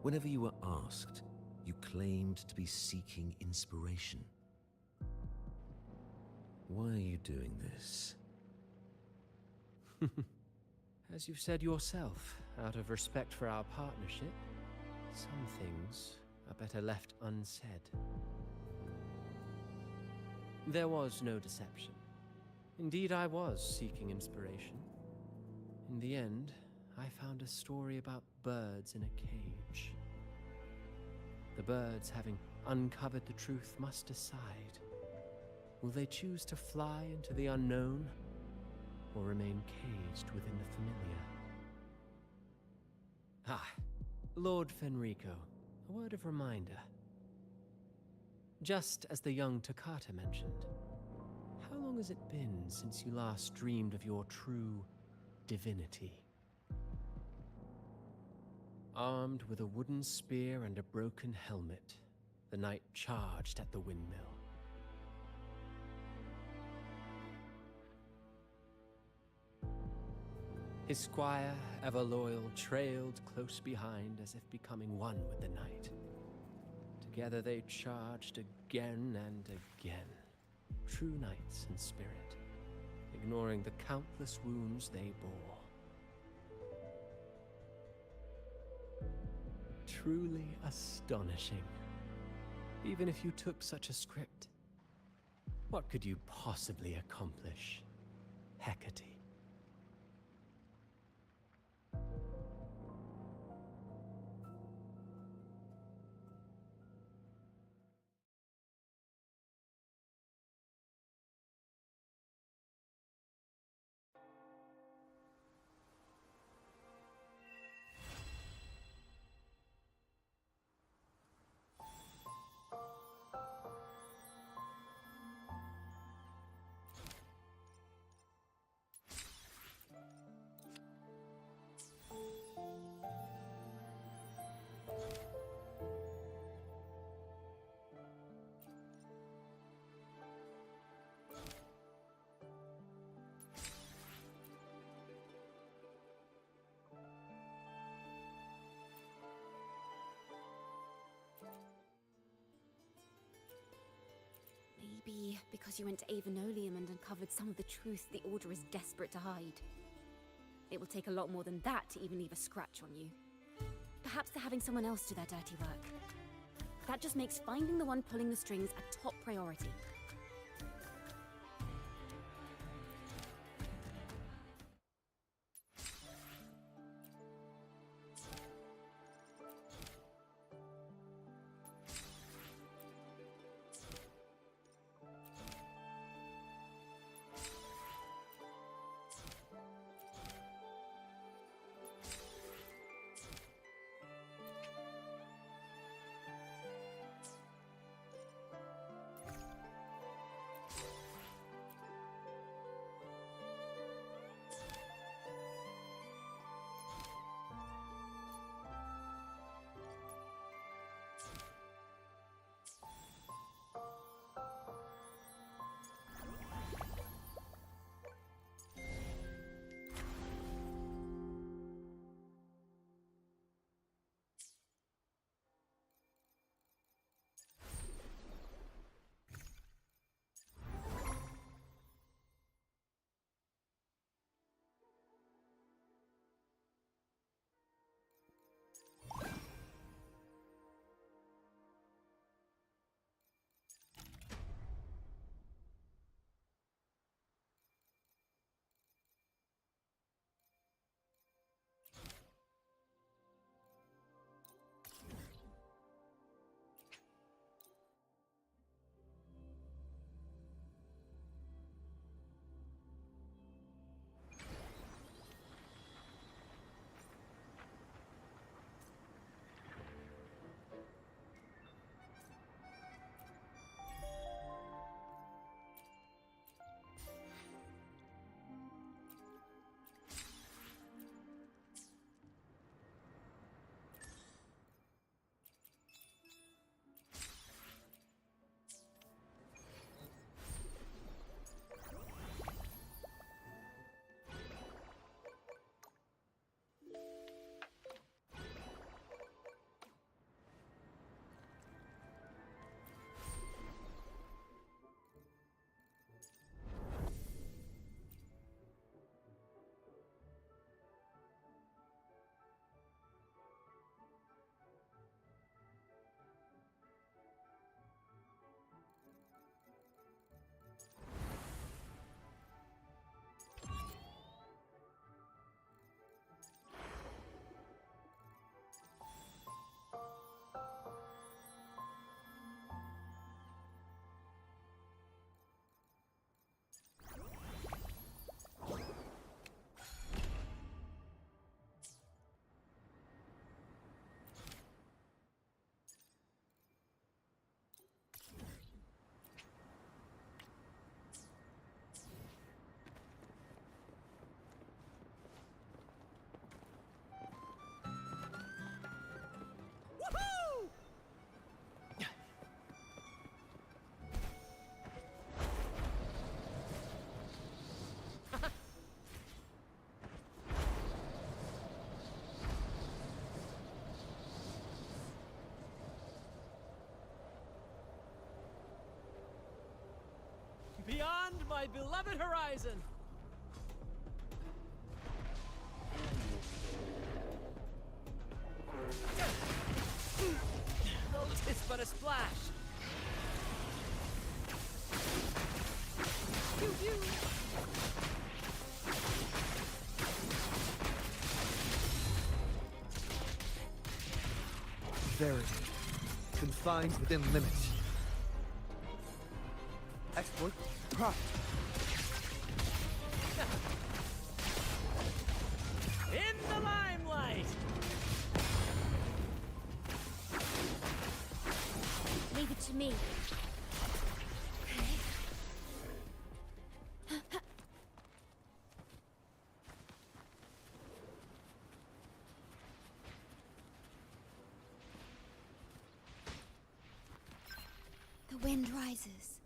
Whenever you were asked, you claimed to be seeking inspiration. Why are you doing this? As you've said yourself, out of respect for our partnership, some things are better left unsaid. There was no deception. Indeed, I was seeking inspiration. In the end, I found a story about birds in a cage. The birds, having uncovered the truth, must decide. Will they choose to fly into the unknown, or remain caged within the familiar? Ah, Lord Fenrico, a word of reminder. Just as the young Toccata mentioned, how long has it been since you last dreamed of your true divinity? Armed with a wooden spear and a broken helmet, the knight charged at the windmill. His squire, ever loyal, trailed close behind as if becoming one with the knight. Together they charged again and again, true knights in spirit, ignoring the countless wounds they bore. Truly astonishing. Even if you took such a script, what could you possibly accomplish, Hecate? Maybe because you went to Avenolium and uncovered some of the truth the Order is desperate to hide. It will take a lot more than that to even leave a scratch on you. Perhaps they're having someone else do their dirty work. That just makes finding the one pulling the strings a top priority. Beyond my beloved horizon! It's but a splash! Pew pew! Very confined within limits. Exploit profit. In the limelight! Leave it to me. The wind rises.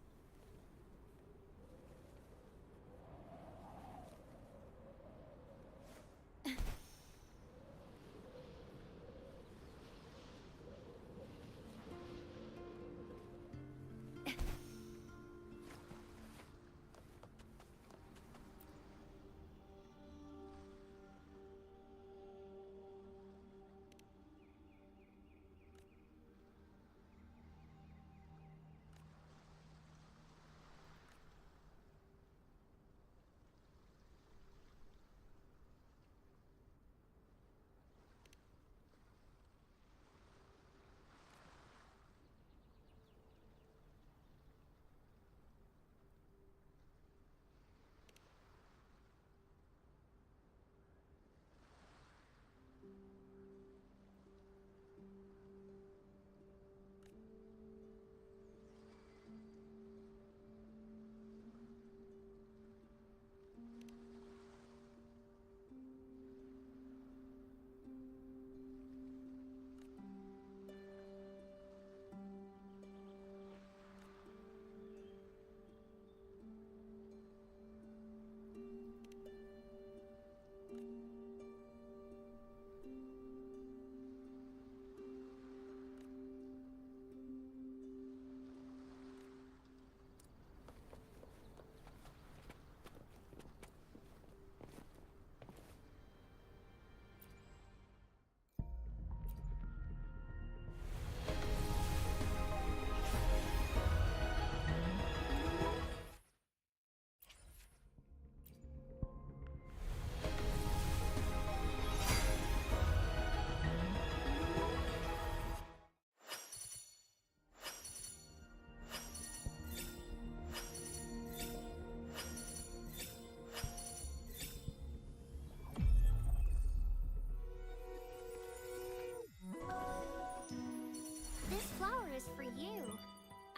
This flower is for you.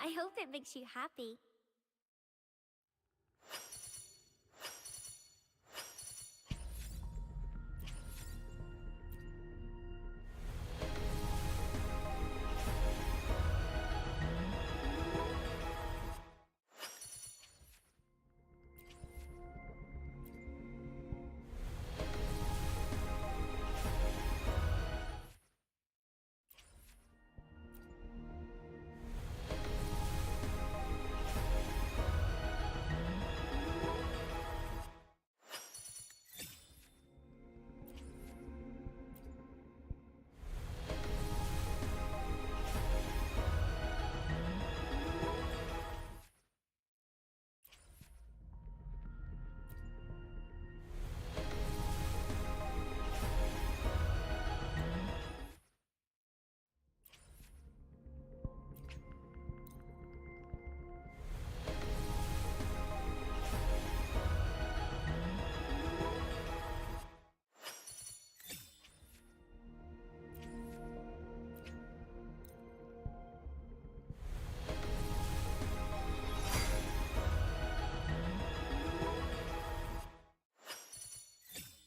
I hope it makes you happy.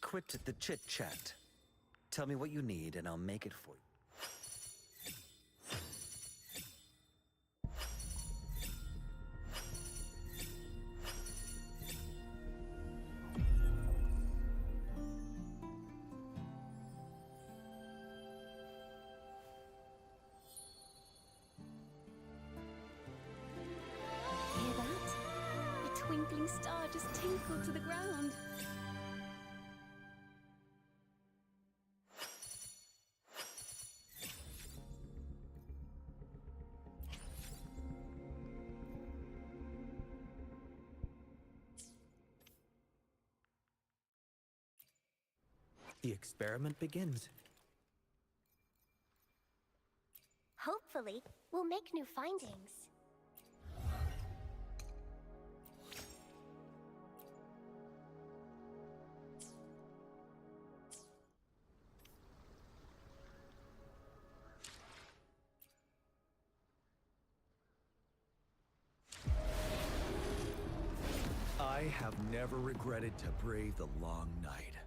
Quit the chit-chat. Tell me what you need and I'll make it for you. Hear that? A star just tinkled to the ground. The experiment begins. Hopefully, we'll make new findings. I have never regretted to brave the long night.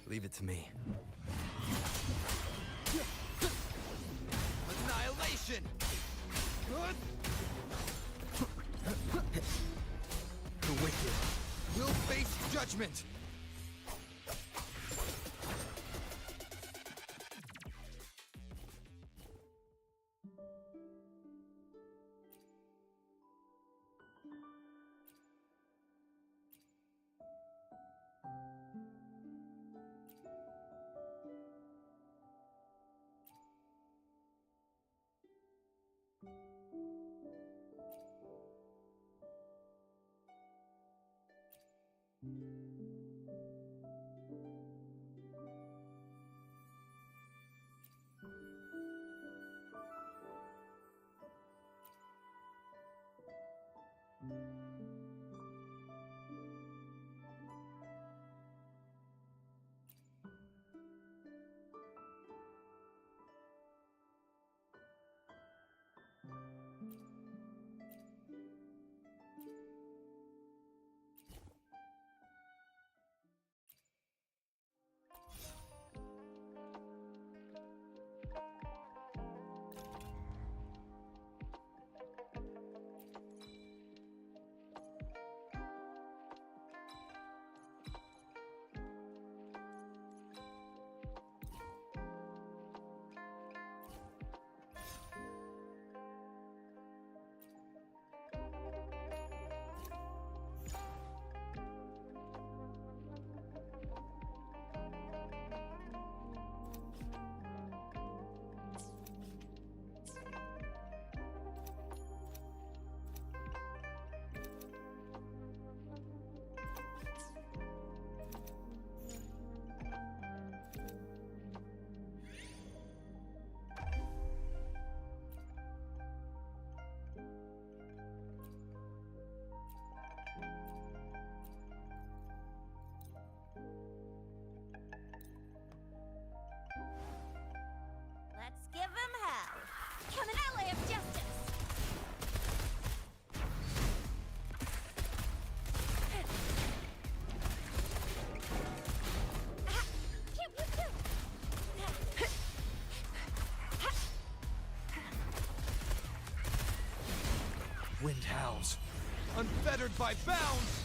Leave it to me. Annihilation! The wicked will face judgment! Let's give him hell. Come an ally of justice. Wind howls, unfettered by bounds!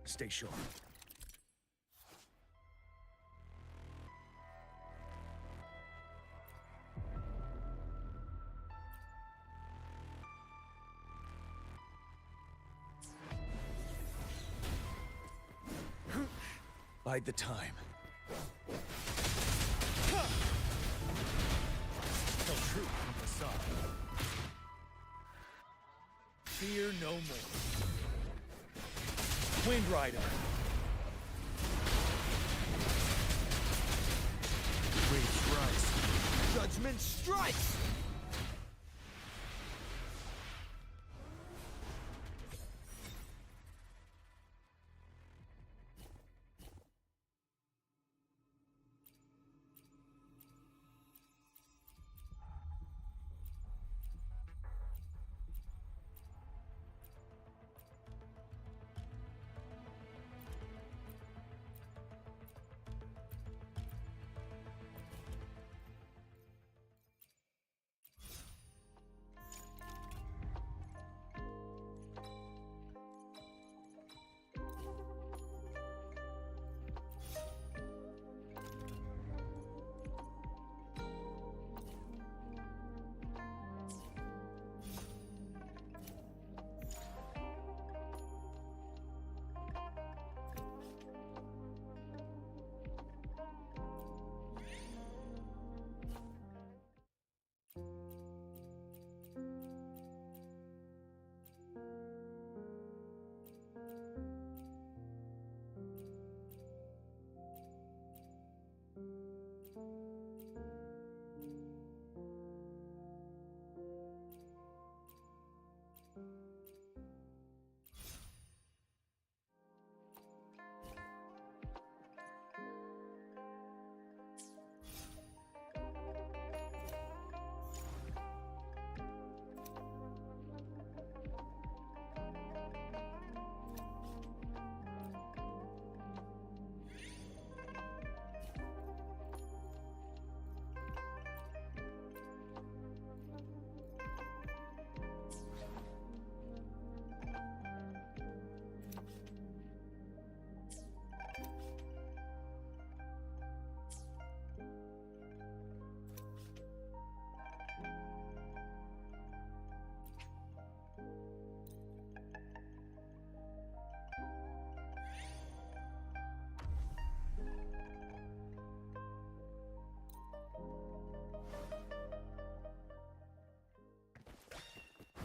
Stay sharp. Bide the time. Tell truth from facade. Fear no more. Wind Rider. Waves rise. Judgment strikes!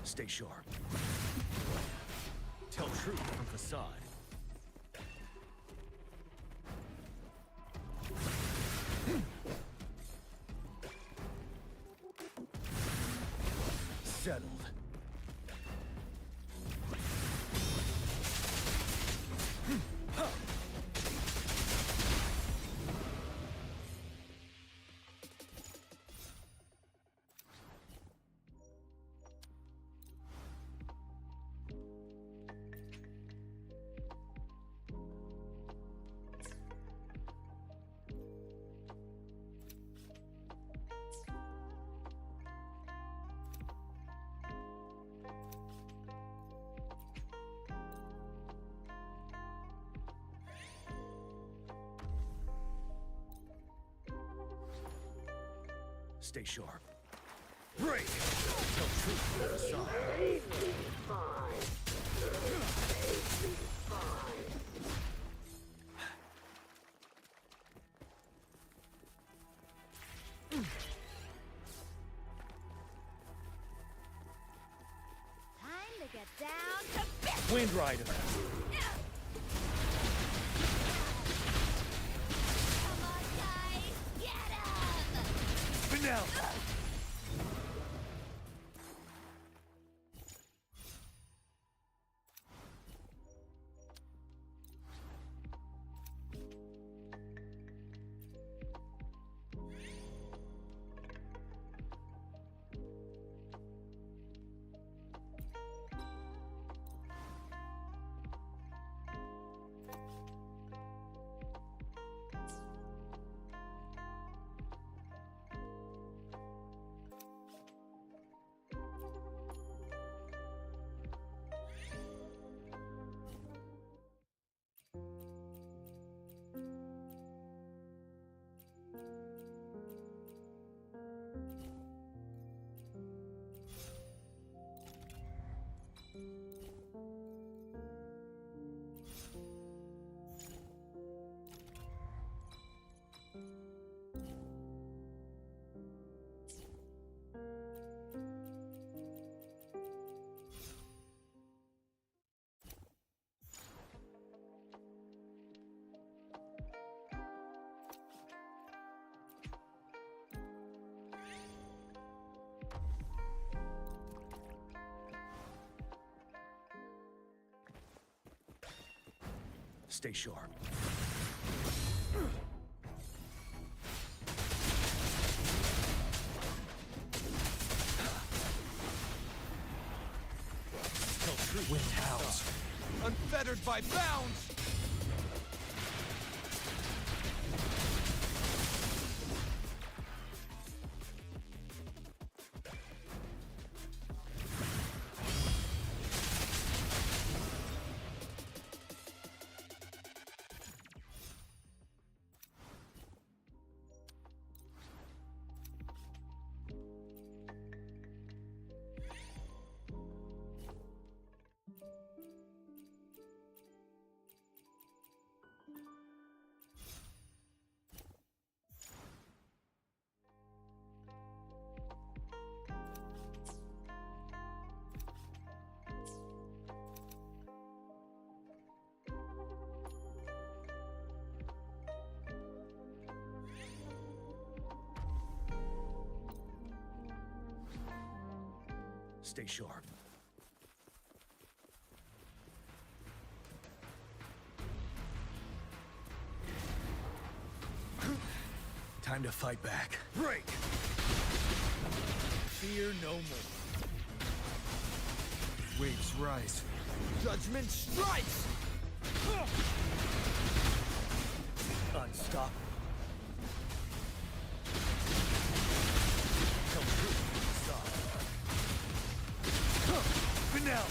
Stay sharp. Tell truth from facade. Settled. Stay sharp. Break! Tell truth from facade. Time to get down to business. Wind Rider. Come on, guys, get 'em! Vanilla. Stay sharp. Tell true. Wind howls. Unfettered by bounds! Stay sharp. Time to fight back. Break! Fear no more. Waves rise. Judgment strikes! Unstoppable. Come through. Vanel!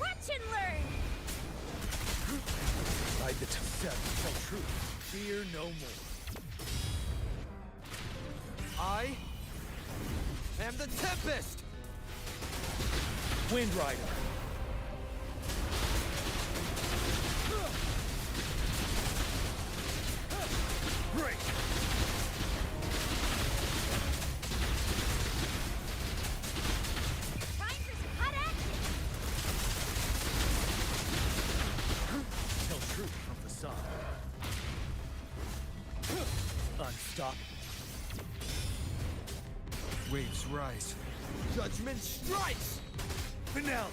Watch and learn! Ride the step, tell truth. Fear no more. I am the Tempest! Wind Rider. Break! Time for some hot action! Tell truth from the sun. Unstoppable. Waves rise. Judgment strikes! Vanel!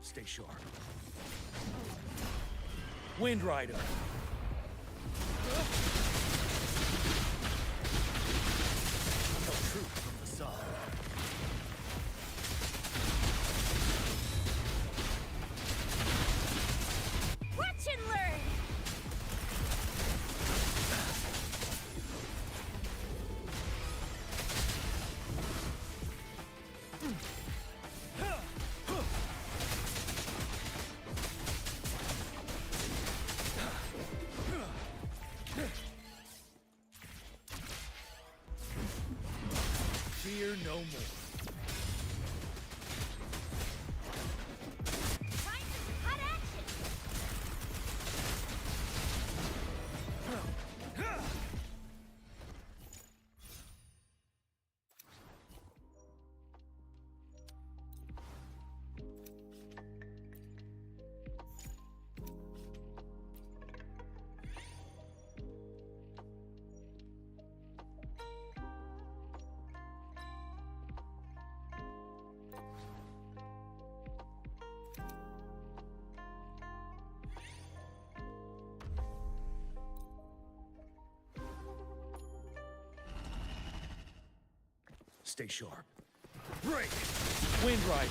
Stay sharp. Wind Rider. Tell truth from the sun. Watch and learn! Fear no more. Time for some hot action! Stay sharp. Break! Wind Rider.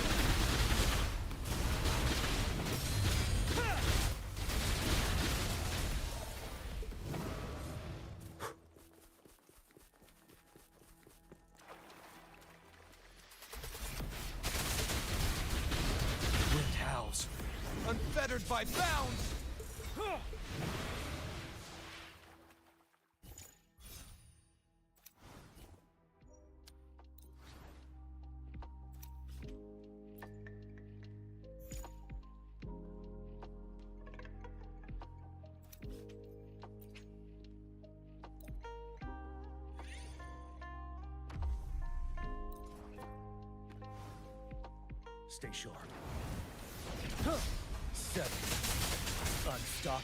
Wind howls. Unfettered by bounds! Stay sharp. 7. Unstoppable.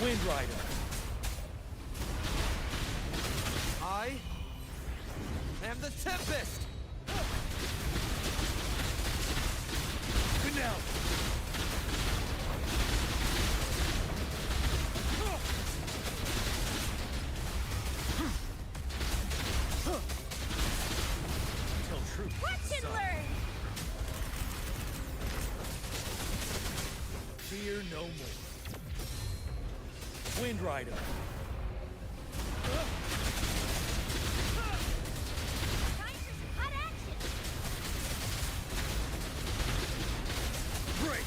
Wind Rider. I am the Tempest! Good now. Tell truth. Watch and son. learn! Fear no more. Wind Rider. Time for some hot action! Break!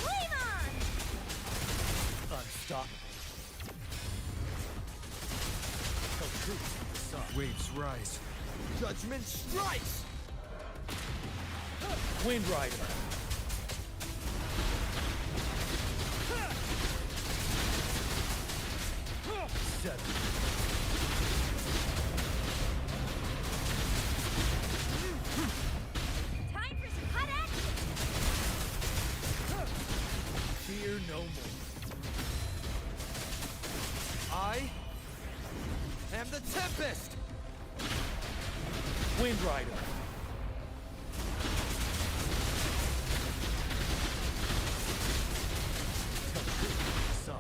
Flame on! Unstoppable. Tell truth, son. Waves rise. Judgment strikes! Wind Rider. Seven. Time for some hot action! Fear no more. I am the Tempest! Wind Rider. Tell truth, son.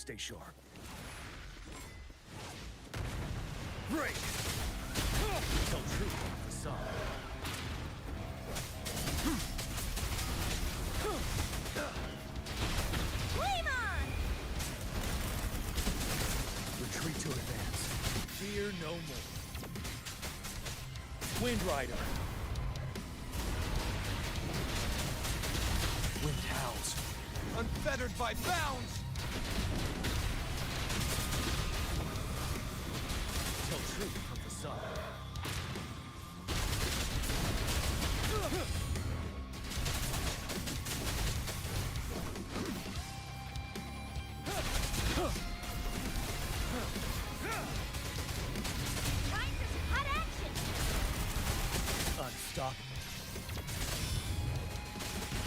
Stay sharp. Break! Tell truth on the facade. Flame on! Retreat to advance. Fear no more. Wind Rider. Wind howls. Unfettered by bounds! Tell truth from facade. Time for some hot action! Unstoppable.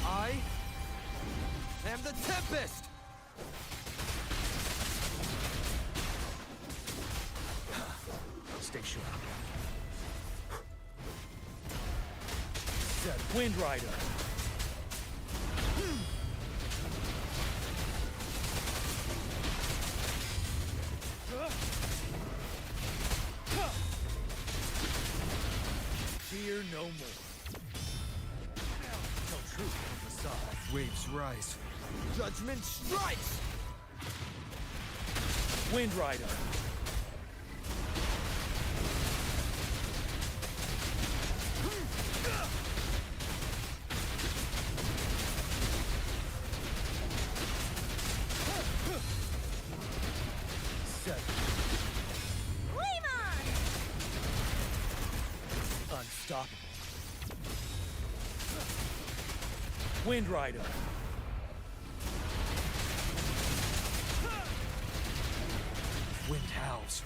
I am the Tempest! Stay sharp. Set Wind Rider. Fear no more. Tell truth from the side. Waves rise. Judgment strikes! Wind Rider. Set. Flame on! Unstoppable. Wind Rider. Wind howls.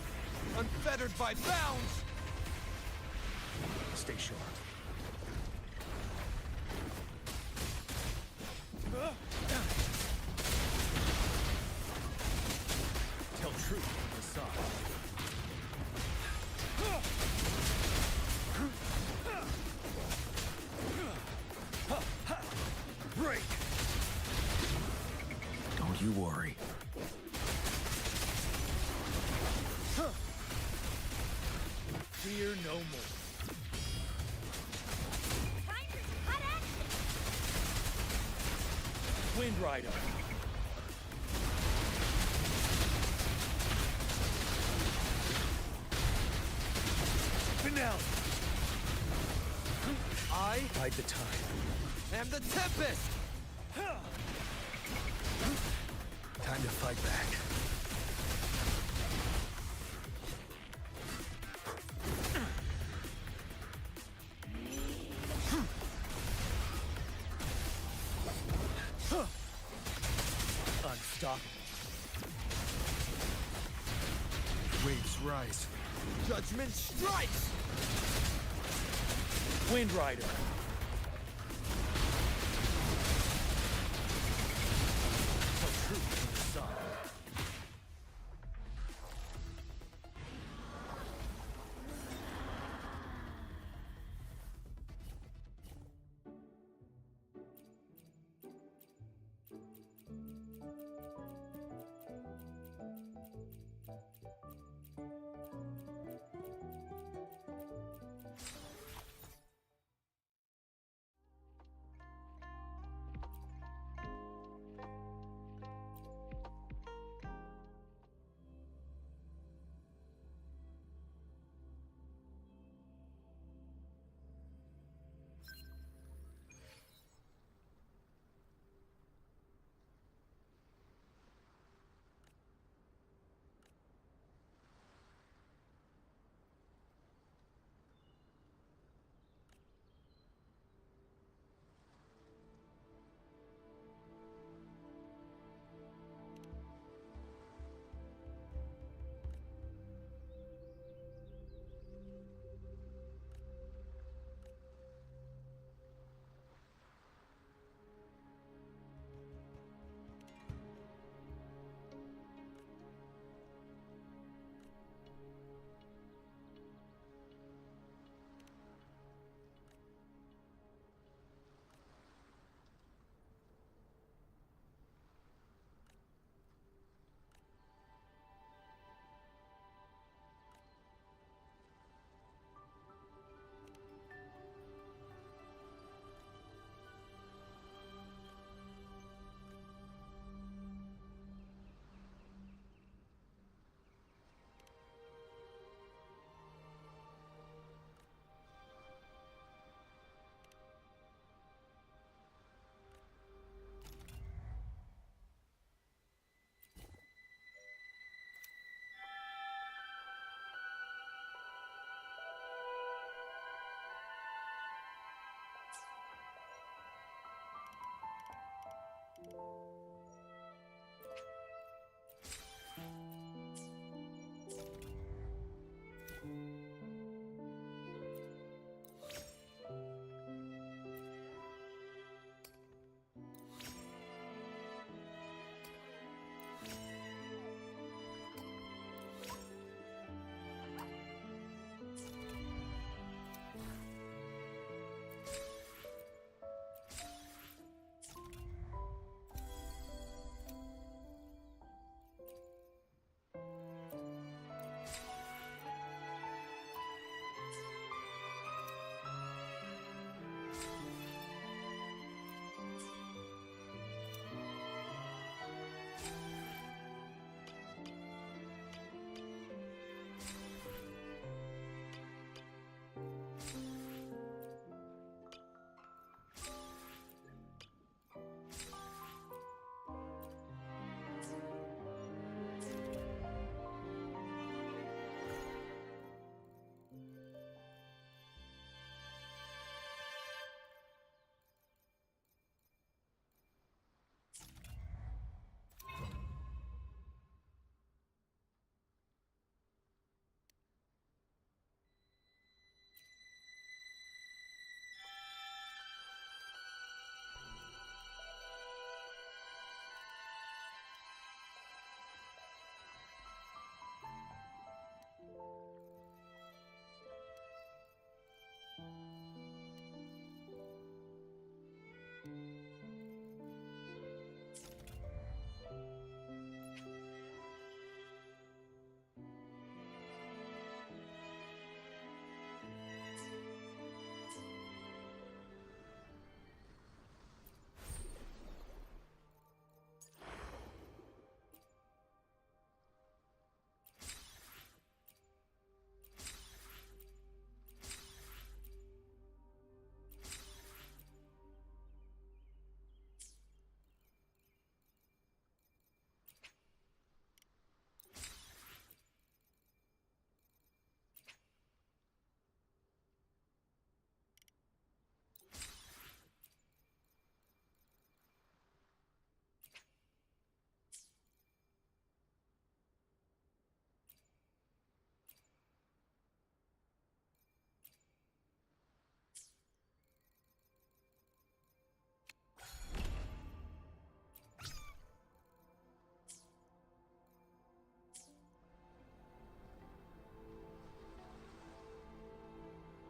Unfettered by bounds! Stay sharp. Tell truth from the side. Break! Don't you worry. Fear no more. Time for some hot action! Wind Rider. Finale. I bide the time. Am the Tempest. Time to fight back. Unstoppable. Waves rise. Judgment strikes! Wind Rider. Tell truth from the side.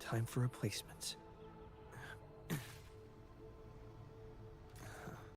Time for replacements.